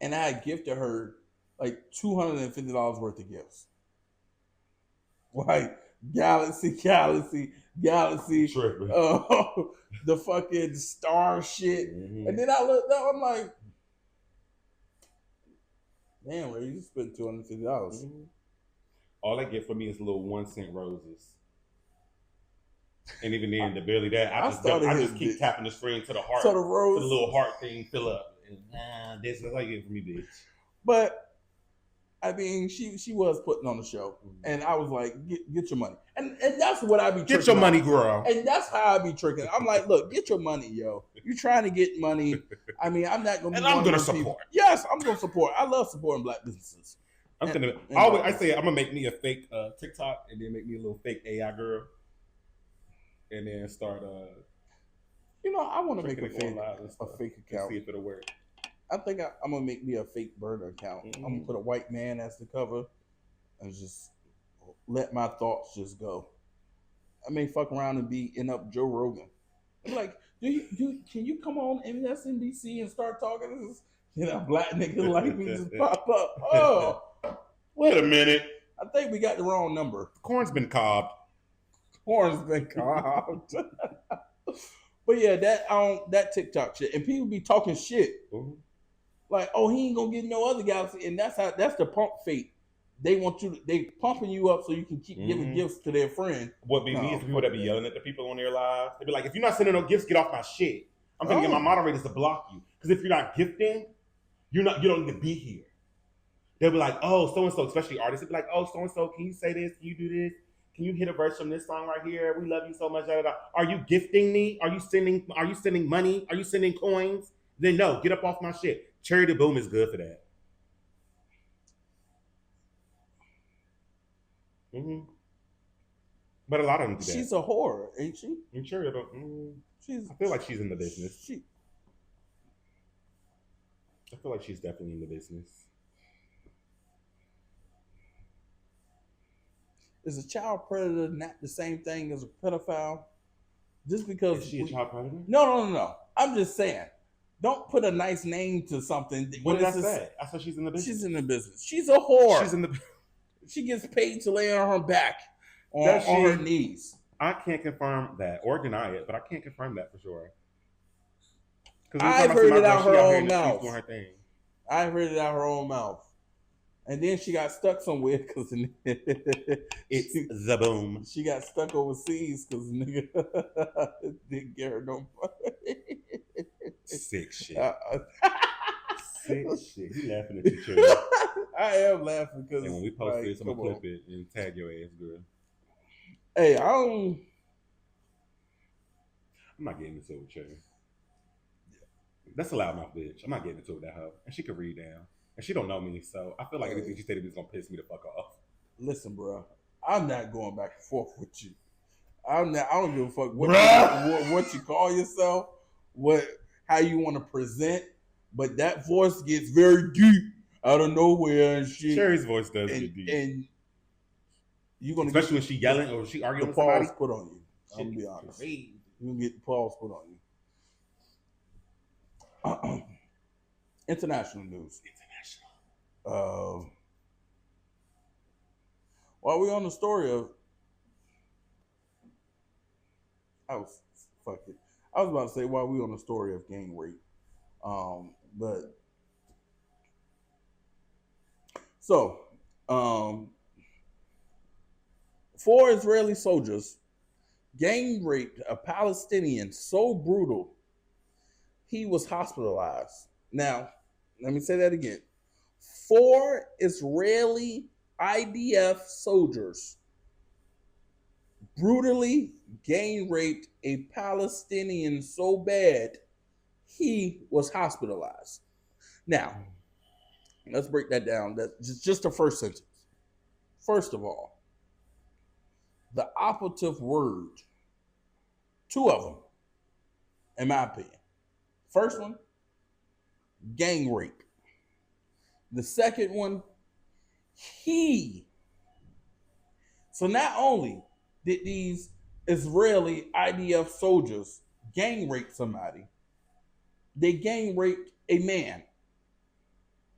and I had gifted her like $250 worth of gifts. Like Galaxy, the fucking star shit. Mm-hmm. And then I looked up, I'm like, damn, Ray, you spent $250. Mm-hmm. All I get for me is little 1-cent roses. And even then, barely that. I just keep tapping the screen to the heart. So the rose, to the little heart thing fill up. And, this is like it for me, bitch. But I mean, she was putting on the show, and I was like, get your money, and that's what I be tricking. Get your money, girl. And that's how I be tricking. I'm like, look, get your money, yo. You trying to get money? I mean, I'm not gonna. And I'm gonna support. People. Yes, I'm gonna support. I love supporting black businesses. I say I'm gonna make me a fake TikTok, and then make me a little fake AI girl, and then start. I want to make a fake account. See if it'll work. I think I'm gonna make me a fake burner account. Mm-hmm. I'm gonna put a white man as the cover, and just let my thoughts just go. I may fuck around and end up Joe Rogan. I'm like, can you come on MSNBC and start talking? This black niggas like me just pop up. Oh, wait a minute. I think we got the wrong number. Corn's been cobbed. But yeah, that TikTok shit, and people be talking shit. Mm-hmm. Like, oh, he ain't gonna get no other galaxy, and that's the pump fate. They pumping you up so you can keep giving gifts to their friend. What be me is the people that be yelling at the people on their live. They be like, if you're not sending no gifts, get off my shit. I'm gonna get my moderators to block you. Because if you're not gifting, you don't need to be here. They'll be like, oh, so and so, especially artists, they'll be like, oh, so and so, can you say this? Can you do this? Can you hit a verse from this song right here? We love you so much. Da, da, da. Are you gifting me? Are you sending money? Are you sending coins? Then no, get up off my shit. Cherry to Boom is good for that. Mm-hmm. But a lot of them do that. She's a whore, ain't she? I'm sure. I feel like she's in the business. I feel like she's definitely in the business. Is a child predator not the same thing as a pedophile? Just because is she a child predator? No. I'm just saying. Don't put a nice name to something. What did I say? I said she's in the business. She's in the business. She's a whore. She's in the. She gets paid to lay on her back, on her knees. I can't confirm that or deny it, but I can't confirm that for sure. I've heard it out her own mouth. I've heard it out her own mouth. And then she got stuck somewhere because it's the boom. She got stuck overseas because nigga didn't get her no money. Sick shit. Sick shit. He laughing at you, Cherry. I am laughing because. And when we post this, I'm gonna clip it and tag your ass, girl. Hey, I'm not getting into it, Cherry. That's a loudmouth bitch. I'm not getting into it with that hoe, and she can read down. And she don't know me, so I feel like anything she said to me is gonna piss me the fuck off. Listen, bro, I'm not going back and forth with you. I'm not. I don't give a fuck what you call yourself, how you want to present, but that voice gets very deep out of nowhere and shit. Sherry's voice does get deep, and you're gonna especially when she yelling or she arguing with somebody. The paws put on you. I'm gonna be honest. You're gonna get the paws put on you. International news. While we're on the story of, I was about to say while we're on the story of gang rape, but so 4 Israeli soldiers gang raped a Palestinian so brutal he was hospitalized. Now, let me say that again. 4 Israeli IDF soldiers brutally gang raped a Palestinian so bad he was hospitalized. Now, let's break that down. That's just the first sentence. First of all, the operative word, 2 of them, in my opinion. First one, gang rape. The second one, he. So not only did these Israeli IDF soldiers gang rape somebody, they gang raped a man.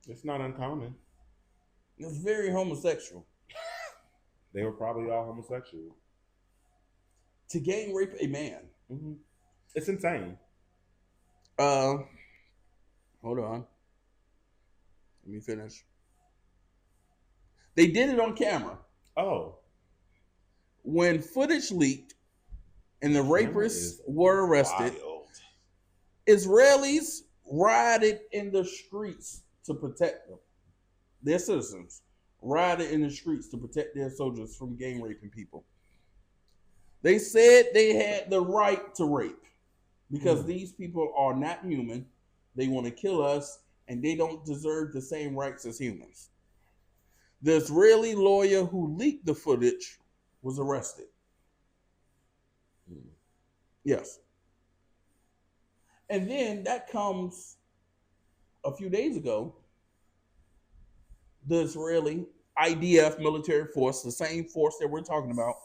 It's not uncommon. It's very homosexual. They were probably all homosexual. To gang rape a man. Mm-hmm. It's insane. Hold on. Let me finish. They did it on camera. Oh. When footage leaked and the rapists were arrested, wild. Israelis rioted in the streets to protect them. Their citizens rioted in the streets to protect their soldiers from gang raping people. They said they had the right to rape because these people are not human. They want to kill us and they don't deserve the same rights as humans. The Israeli lawyer who leaked the footage was arrested. Yes. And then that comes a few days ago. The Israeli IDF military force, the same force that we're talking about,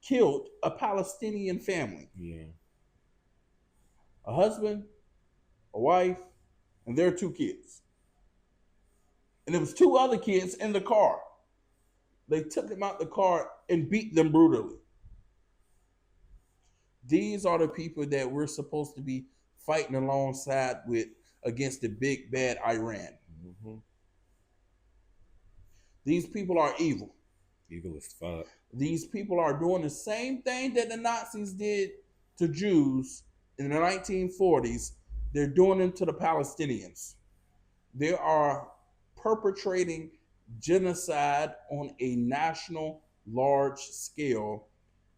killed a Palestinian family. Yeah. A husband, a wife, and their 2 kids. And there was 2 other kids in the car. They took them out the car and beat them brutally. These are the people that we're supposed to be fighting alongside with against the big bad Iran. Mm-hmm. These people are evil. Evil as fuck. These people are doing the same thing that the Nazis did to Jews in the 1940s. They're doing it to the Palestinians. They are perpetrating genocide on a national large scale,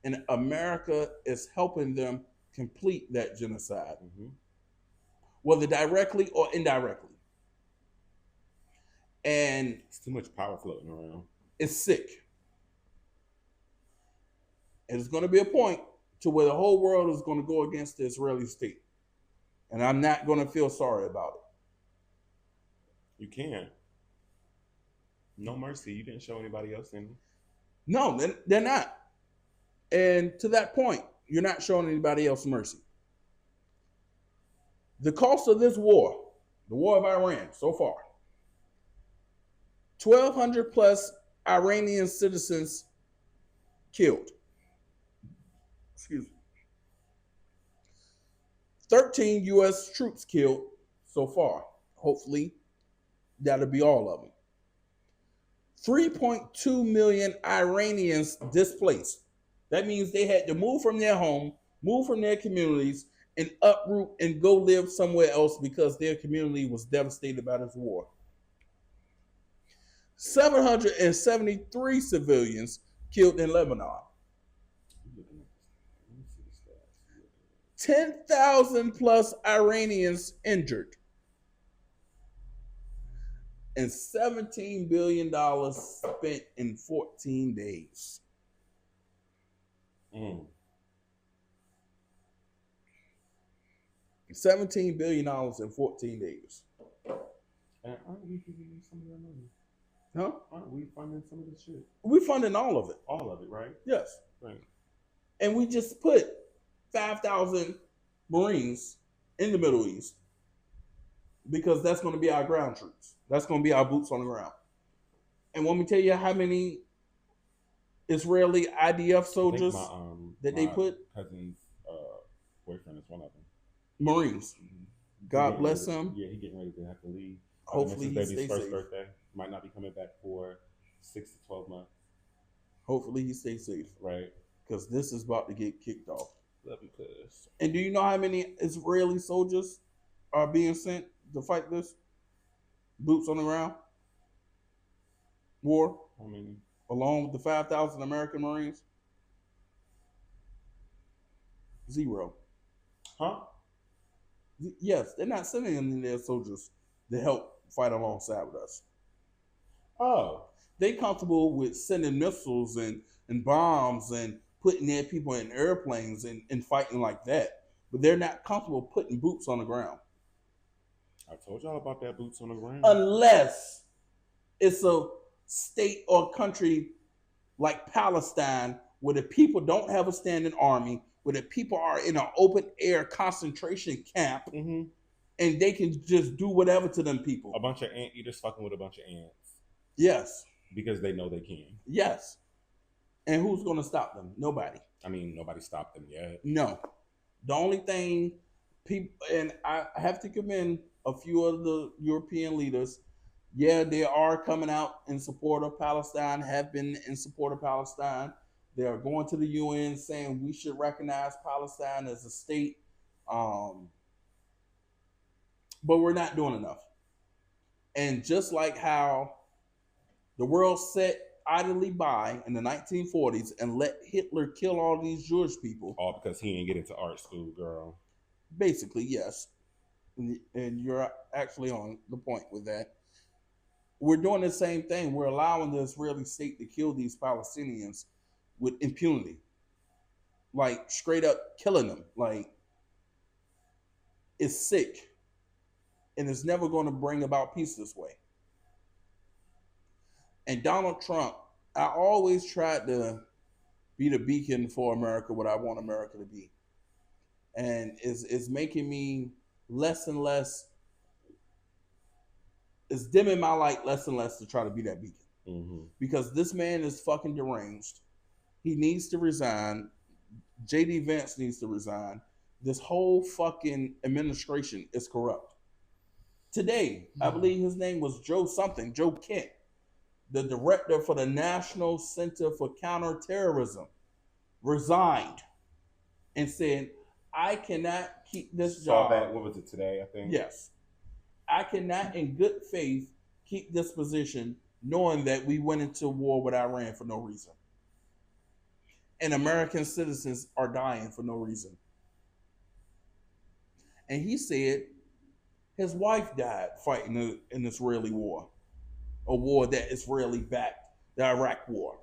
and America is helping them complete that genocide, whether directly or indirectly. And it's too much power floating around. It's sick. And it's going to be a point to where the whole world is going to go against the Israeli state. And I'm not going to feel sorry about it. You can't. No mercy. You didn't show anybody else any. No, they're not. And to that point, you're not showing anybody else mercy. The cost of this war, the war of Iran so far, 1,200 plus Iranian citizens killed. Excuse me. 13 U.S. troops killed so far. Hopefully, that'll be all of them. 3.2 million Iranians displaced. That means they had to move from their home, move from their communities, and uproot and go live somewhere else because their community was devastated by this war. 773 civilians killed in Lebanon. 10,000 plus Iranians injured. and $17 billion spent in 14 days. $17 billion in 14 days. And aren't we giving some of that money? Huh? Aren't we funding some of the shit? We funding all of it. All of it, right? Yes. Right. And we just put 5,000 Marines in the Middle East because that's going to be our ground troops. That's going to be our boots on the ground. And let me tell you how many Israeli IDF soldiers that they put. Cousin's boyfriend is one of them. Marines. God bless him. Yeah, he's getting ready to have to leave. Hopefully this he is baby's stays first safe. birthday. Might not be coming back for 6 to 12 months. Hopefully he stays safe. Right. Because this is about to get kicked off. Love you, cuz. And do you know how many Israeli soldiers are being sent to fight this? Boots on the ground? War? How many? Along with the 5,000 American Marines? 0. Huh? Yes, they're not sending any of their soldiers to help fight alongside with us. Oh. They comfortable with sending missiles and bombs and putting their people in airplanes and fighting like that. But they're not comfortable putting boots on the ground. I told y'all about that boots on the ground. Unless it's a state or country like Palestine where the people don't have a standing army, where the people are in an open air concentration camp, and they can just do whatever to them people. A bunch of anteaters fucking with a bunch of ants. Yes. Because they know they can. Yes. And who's going to stop them? Nobody. I mean, nobody stopped them yet. No. The only thing people, and I have to commend a few of the European leaders. Yeah, they are coming out in support of Palestine, have been in support of Palestine. They are going to the UN saying we should recognize Palestine as a state. But we're not doing enough. And just like how the world sat idly by in the 1940s and let Hitler kill all these Jewish people. All because he didn't get into art school, girl. Basically, yes. And you're actually on the point with that. We're doing the same thing. We're allowing the Israeli state to kill these Palestinians with impunity. Like, straight up killing them. Like, it's sick. And it's never going to bring about peace this way. And Donald Trump, I always tried to be the beacon for America, what I want America to be. And it's making me less and less, it's dimming my light less and less to try to be that beacon. Because this man is fucking deranged. He needs to resign. J.D. Vance needs to resign. This whole fucking administration is corrupt. Today, I believe his name was Joe Kent, the director for the National Center for Counterterrorism, resigned and said, I cannot keep this job. Saw that, what was it, today, I think? Yes. I cannot, in good faith, keep this position knowing that we went into war with Iran for no reason. And American citizens are dying for no reason. And he said his wife died fighting an Israeli war. A war that Israeli backed, the Iraq war.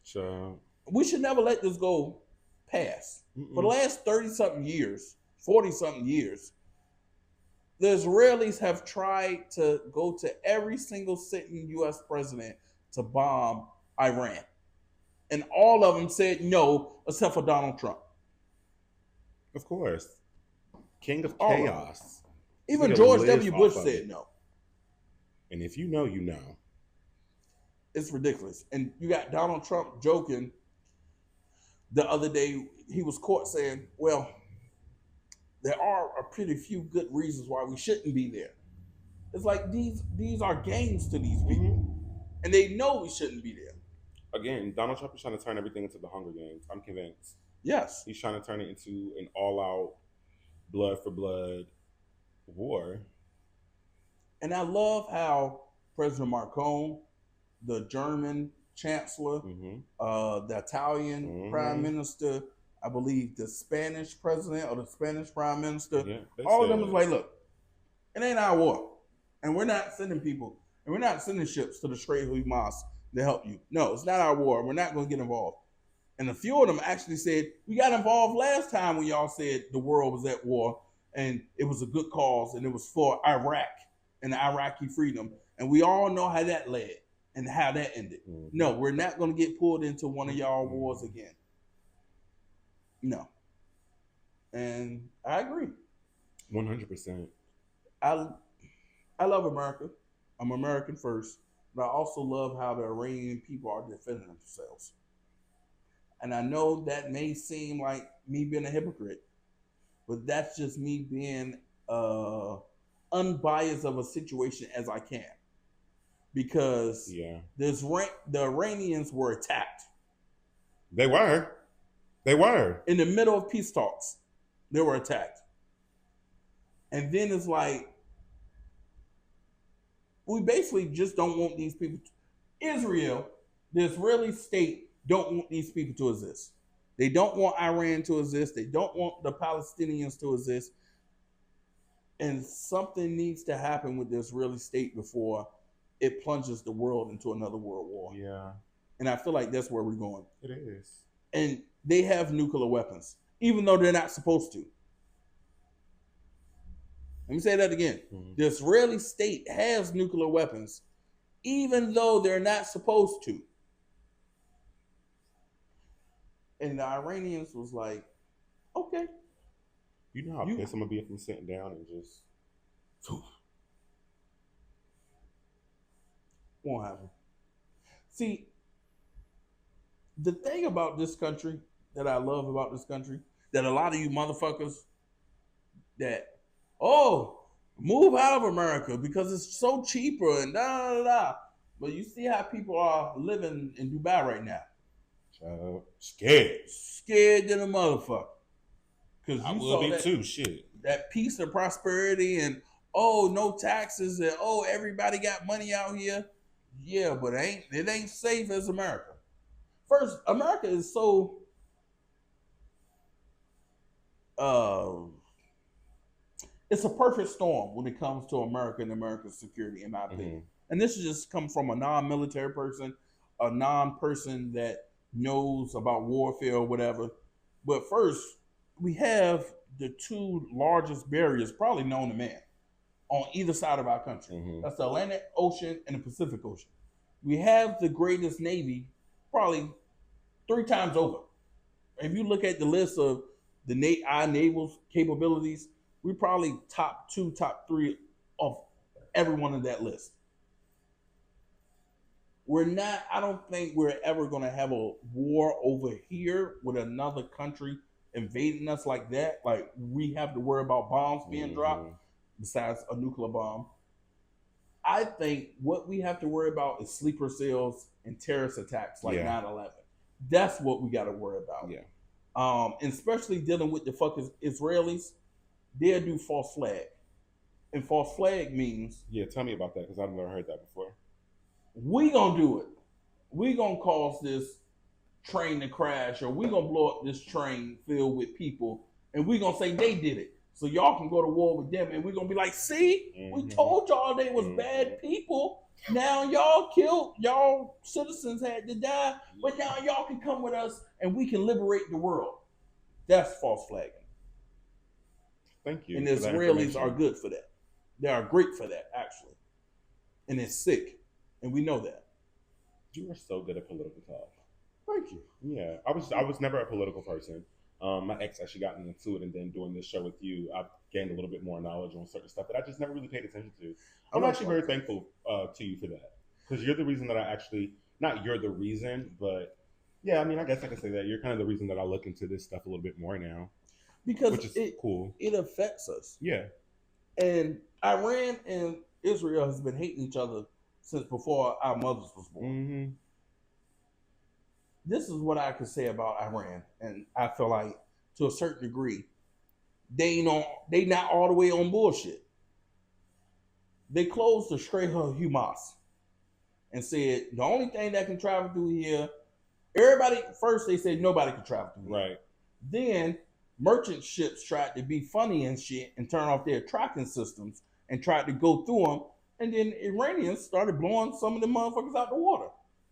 Sure. We should never let this go past. For the last 30-something years, 40-something years, the Israelis have tried to go to every single sitting U.S. president to bomb Iran. And all of them said no, except for Donald Trump. Of course. King of chaos. Even George W. Bush said no. And if you know, you know. It's ridiculous. And you got Donald Trump joking the other day. He was caught saying, well, there are a pretty few good reasons why we shouldn't be there. It's like these are games to these people. And they know we shouldn't be there. Again, Donald Trump is trying to turn everything into the Hunger Games. I'm convinced. Yes. He's trying to turn it into an all-out blood for blood war. And I love how President Macron, the German chancellor, the Italian prime minister, I believe the Spanish president or the Spanish prime minister, all of them was like, look, it ain't our war. And we're not sending people, and we're not sending ships to the Strait of Hamas to help you. No, it's not our war. We're not going to get involved. And a few of them actually said, we got involved last time when y'all said the world was at war and it was a good cause and it was for Iraq and the Iraqi freedom. And we all know how that led and how that ended. Mm-hmm. No, we're not going to get pulled into one of y'all wars again. No. And I agree. 100%. I love America. I'm American first. But I also love how the Iranian people are defending themselves. And I know that may seem like me being a hypocrite, but that's just me being unbiased of a situation as I can. Because the Iranians were attacked. They were. In the middle of peace talks, they were attacked. And then it's like, we basically just don't want these people. Israel, the Israeli state, don't want these people to exist. They don't want Iran to exist. They don't want the Palestinians to exist. And something needs to happen with the Israeli state before it plunges the world into another world war. Yeah. And I feel like that's where we're going. It is. And they have nuclear weapons, even though they're not supposed to. Let me say that again. Mm-hmm. The Israeli state has nuclear weapons, even though they're not supposed to. And the Iranians was like, okay. You know how pissed I'm going to be if I'm sitting down and just... Won't happen. See, the thing about this country that I love about this country, that a lot of you motherfuckers that, move out of America because it's so cheaper and da-da-da-da. But you see how people are living in Dubai right now. Scared than a motherfucker. Because I will be too. Shit. That peace and prosperity and no taxes and everybody got money out here. Yeah, but it ain't safe as America. First, America is so it's a perfect storm when it comes to America and American security, in my opinion. Mm-hmm. And this has just come from a non-military person, a non-person that knows about warfare or whatever. But first, we have the two largest barriers probably known to man on either side of our country. Mm-hmm. That's the Atlantic Ocean and the Pacific Ocean. We have the greatest Navy probably 3 times over. If you look at the list of our naval capabilities, we're probably top 2, top 3 of everyone in that list. I don't think we're ever going to have a war over here with another country invading us like that. Like, we have to worry about bombs being dropped besides a nuclear bomb. I think what we have to worry about is sleeper cells and terrorist attacks like 9/11. That's what we got to worry about. Yeah. And especially dealing with the fucking Israelis, they'll do false flag. And false flag means... Yeah, tell me about that, because I've never heard that before. We gonna do it. We gonna cause this train to crash, or we gonna blow up this train filled with people, and we gonna say they did it. So y'all can go to war with them, and we're gonna be like, see, we told y'all they was bad people. Now y'all citizens had to die, but now y'all can come with us and we can liberate the world. That's false flagging. Thank you. And the Israelis are good for that. They are great for that, actually. And it's sick. And we know that. You are so good at political talk. Thank you. Yeah. I was never a political person. My ex actually got me into it, and then doing this show with you, I've gained a little bit more knowledge on certain stuff that I just never really paid attention to. I'm actually very thankful to you for that, because you're the reason that not you're the reason, but yeah, I mean, I guess I can say that you're kind of the reason that I look into this stuff a little bit more now, because cool. It affects us. Yeah, and Iran and Israel has been hating each other since before our mothers was born. Mm-hmm. This is what I could say about Iran, and I feel like to a certain degree, they not all the way on bullshit. They closed the Strait of Hamas and said the only thing that can travel through here, first they said nobody can travel through here. Right. Then merchant ships tried to be funny and shit and turn off their tracking systems and tried to go through them, And then Iranians started blowing some of the motherfuckers out the water.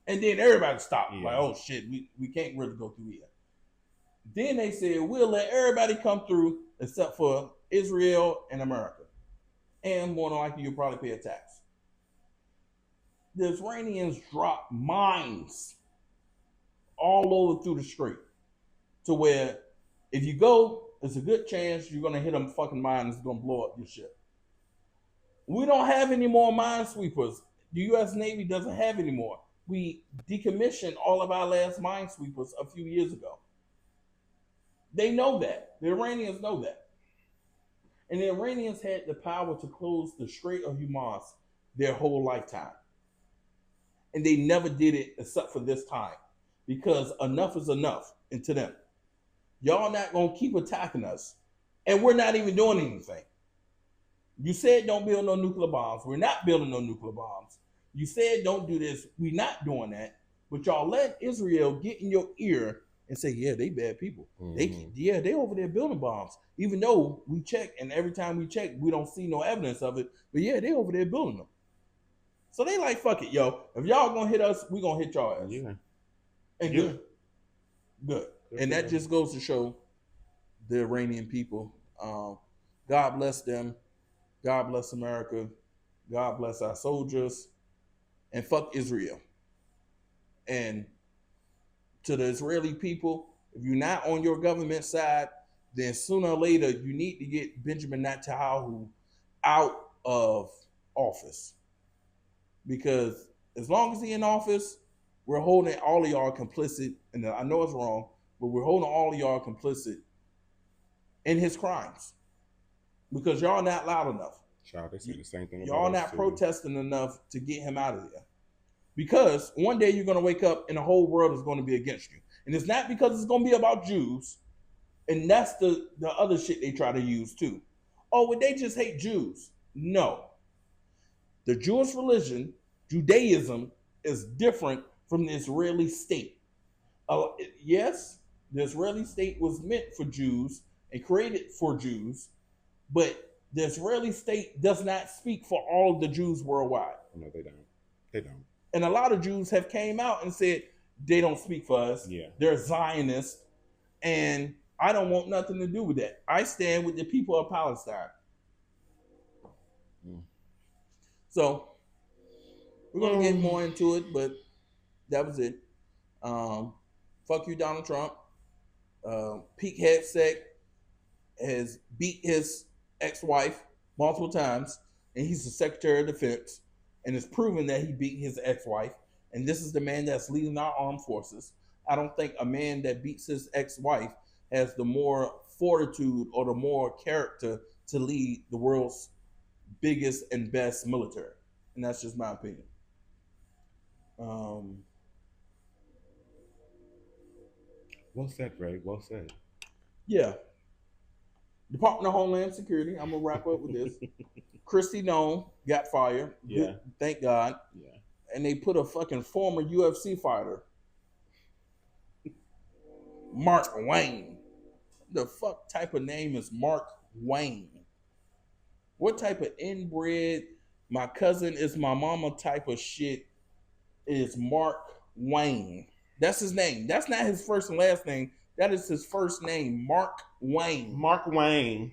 And then everybody stopped. Yeah. Like, oh shit, we can't really go through here. Then they said, we'll let everybody come through except for Israel and America. And more than likely, you'll probably pay a tax. The Iranians dropped mines all over through the strait to where if you go, it's a good chance you're going to hit a fucking mine and it's going to blow up your ship. We don't have any more minesweepers. The U.S. Navy doesn't have any more. We decommissioned all of our last minesweepers a few years ago. They know that. The Iranians know that. And the Iranians had the power to close the Strait of Hormuz their whole lifetime. And they never did it except for this time. Because enough is enough to them. Y'all not going to keep attacking us. And we're not even doing anything. You said don't build no nuclear bombs. We're not building no nuclear bombs. You said don't do this. We're not doing that. But y'all let Israel get in your ear and say, yeah, they bad people. Mm-hmm. They over there building bombs. Even though we check, and every time we check, we don't see no evidence of it. But yeah, they over there building them. So they like, fuck it, yo. If y'all gonna hit us, we gonna hit y'all ass. Yeah. And Yeah. Good. And that just goes to show the Iranian people. God bless them. God bless America. God bless our soldiers. And fuck Israel. And to the Israeli people, if you're not on your government side, then sooner or later you need to get Benjamin Netanyahu out of office. Because as long as he's in office, we're holding all of y'all complicit, and I know it's wrong, but we're holding all of y'all complicit in his crimes. Because y'all not loud enough. Child, they say the same thing. Y'all not protesting enough to get him out of there. Because one day you're going to wake up and the whole world is going to be against you. And it's not because it's going to be about Jews. And that's the other shit they try to use too. Oh, would they just hate Jews? No. The Jewish religion, Judaism, is different from the Israeli state. Yes, the Israeli state was meant for Jews and created for Jews, but the Israeli state does not speak for all of the Jews worldwide. No, they don't. They don't. And a lot of Jews have came out and said they don't speak for us. Yeah. They're Zionists, and I don't want nothing to do with that. I stand with the people of Palestine. So we're gonna get more into it, but that was it. Fuck you, Donald Trump. Pete Hegseth has beat his ex-wife multiple times, and he's the Secretary of Defense, and it's proven that he beat his ex-wife. And this is the man that's leading our armed forces. I don't think a man that beats his ex-wife has the more fortitude or the more character to lead the world's biggest and best military. And that's just my opinion. Well said, Ray. Well said. Yeah. Department of Homeland Security. I'm gonna wrap up with this. Kristi Noem got fired. Yeah. Good, thank God. Yeah. And they put a fucking former UFC fighter, Mark Wayne. The fuck type of name is Mark Wayne? What type of inbred, my cousin is my mama type of shit is Mark Wayne? That's his name. That's not his first and last name. That is his first name, Mark Wayne. Mark Wayne.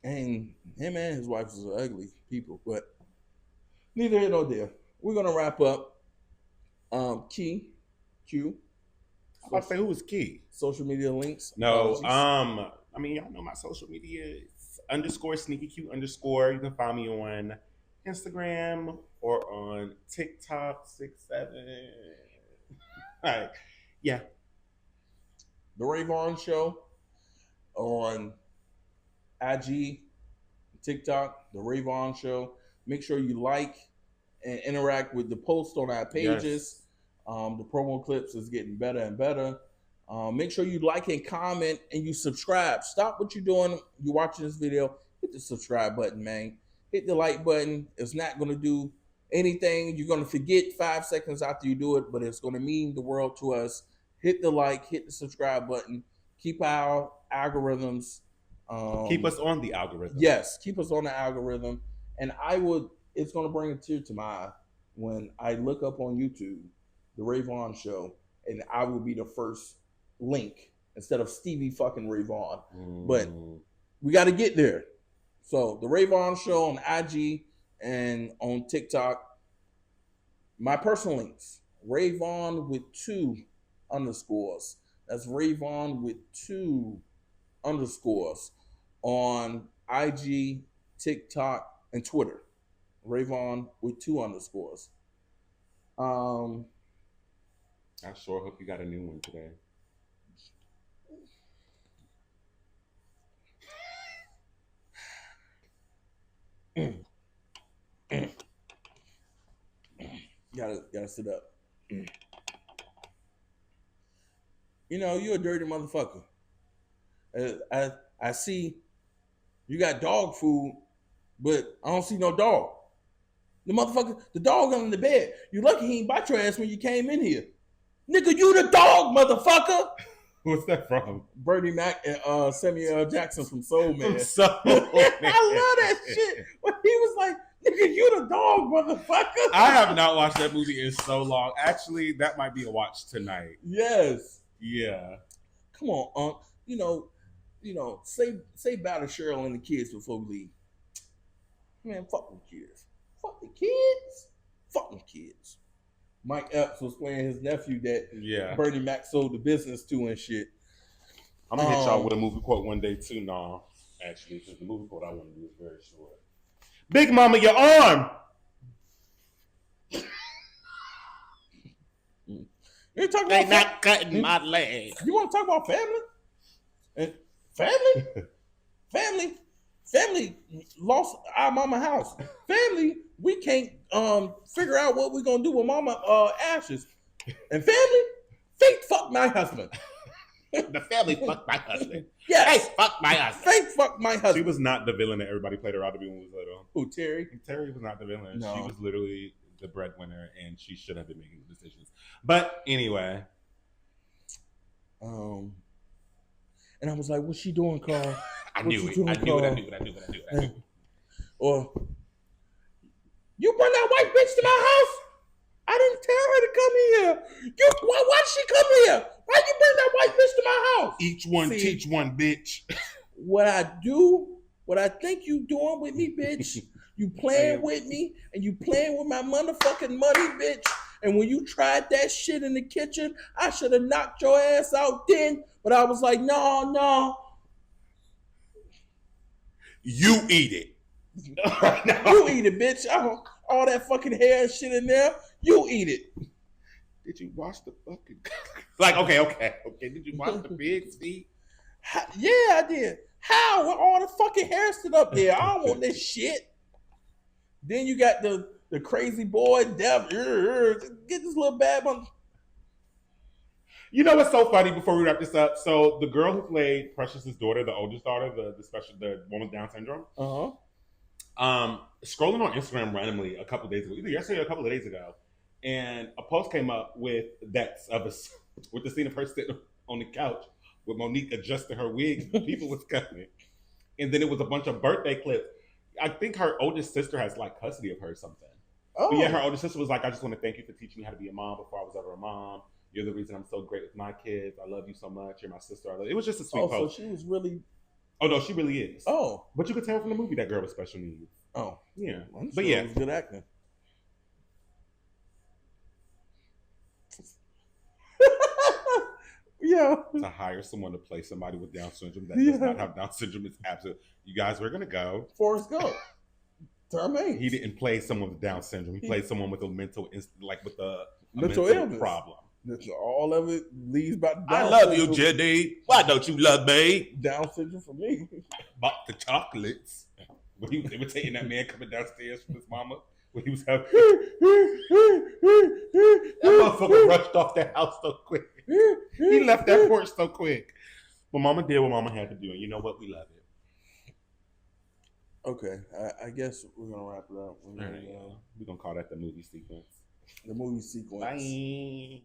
And him and his wife is ugly people, but neither here nor there. We're gonna wrap up. Q. I'll say who was Key. Social media links. No, Apologies. I mean, y'all know my social media is _sneakyq_. You can find me on Instagram or on TikTok 67. All right. Yeah. The Ray Vaughan Show on IG, TikTok, The Ray Vaughan Show. Make sure you like and interact with the post on our pages. Yes. The promo clips is getting better and better. Make sure you like and comment and you subscribe. Stop what you're doing. You're watching this video. Hit the subscribe button, man. Hit the like button. It's not going to do anything. You're going to forget 5 seconds after you do it, but it's going to mean the world to us. Hit the like. Hit the subscribe button. Keep our algorithms. Keep us on the algorithm. Yes, keep us on the algorithm. And it's going to bring a tear to my eye when I look up on YouTube the Ray Vaughan Show, and I will be the first link instead of Stevie fucking Ray Vaughan. But we got to get there. So the Ray Vaughan Show on IG and on TikTok. My personal links: Ray Vaughan with 2 underscores. That's Ray Vaughan with 2 underscores on IG, TikTok, and Twitter. Ray Vaughan with 2 underscores. I sure hope you got a new one today. Gotta sit up. You know, you're a dirty motherfucker. I see you got dog food, but I don't see no dog. The dog under the bed. You lucky he ain't bite your ass when you came in here. Nigga, you the dog, motherfucker. What's that from? Bernie Mac and Samuel L. Jackson from Soul Man. I love that shit. When he was like, nigga, you the dog, motherfucker. I have not watched that movie in so long. Actually, that might be a watch tonight. Yes. Yeah. Come on, you know, say bye to Cheryl and the kids before we leave. Man, fuck them kids. Fuck the kids. Fuck them kids. Mike Epps was playing his nephew that Bernie Mac sold the business to and shit. I'm gonna hit y'all with a movie quote one day too, actually, because the movie quote I want to do is very short. Big Mama, your arm. You talking They about not cutting my leg. You want to talk about family? And family lost our mama house. Family, we can't figure out what we're gonna do with mama ashes. And family, fate fucked my husband. The family fucked my husband. Yes, Fate fucked my husband. Fate fucked my husband. She was not the villain that everybody played her out to be when we was little. Who, Terry? Terry was not the villain. No. She was literally the breadwinner, and she should have been making the decisions. But anyway. And I was like, what's she doing, Carl? I knew it. Or, you bring that white bitch to my house? I didn't tell her to come here. Why did she come here? Why'd you bring that white bitch to my house? Each one teach one, bitch. What I think you doing with me, bitch, you playing with me and you playing with my motherfucking money, bitch. And when you tried that shit in the kitchen, I should have knocked your ass out then. But I was like, no. You eat it. You eat it, bitch. All that fucking hair and shit in there, you eat it. Did you wash the fucking... Like, okay. Did you wash the pig's feet? Yeah, I did. How? With all the fucking hair stood up there. I don't want this shit. Then you got the crazy boy, Dev. Get this little bad one. You know what's so funny before we wrap this up? So the girl who played Precious's daughter, the oldest daughter, the one with Down syndrome. Scrolling on Instagram randomly a couple of days ago, either yesterday or a couple of days ago, and a post came up with with the scene of her sitting on the couch with Monique adjusting her wig. People was coming, and then it was a bunch of birthday clips. I think her oldest sister has like custody of her or something. Oh, but yeah, her oldest sister was like, "I just want to thank you for teaching me how to be a mom before I was ever a mom. You're the reason I'm so great with my kids. I love you so much. You're my sister." It was just a sweet post. So she was really... Oh, no, she really is. Oh. But you could tell from the movie that girl was special needs. Oh. Yeah. But yeah. It was good acting. Yeah. To hire someone to play somebody with Down syndrome that does not have Down syndrome is absolute. You guys, we're going to go. Forrest Gump. He didn't play someone with Down syndrome. He played someone with a mental mental illness problem. All of it leads by Down I love syndrome. You, Jedi. Why don't you love me? Down syndrome for me. Bought the chocolates. When he was imitating that man coming downstairs from his mama. When he was having... That motherfucker rushed off that house so quick. He left that porch so quick. But mama did what mama had to do. And you know what? We love it. Okay. I guess we're going to wrap it up. We're going to call that the movie sequence. The movie sequence. Bye.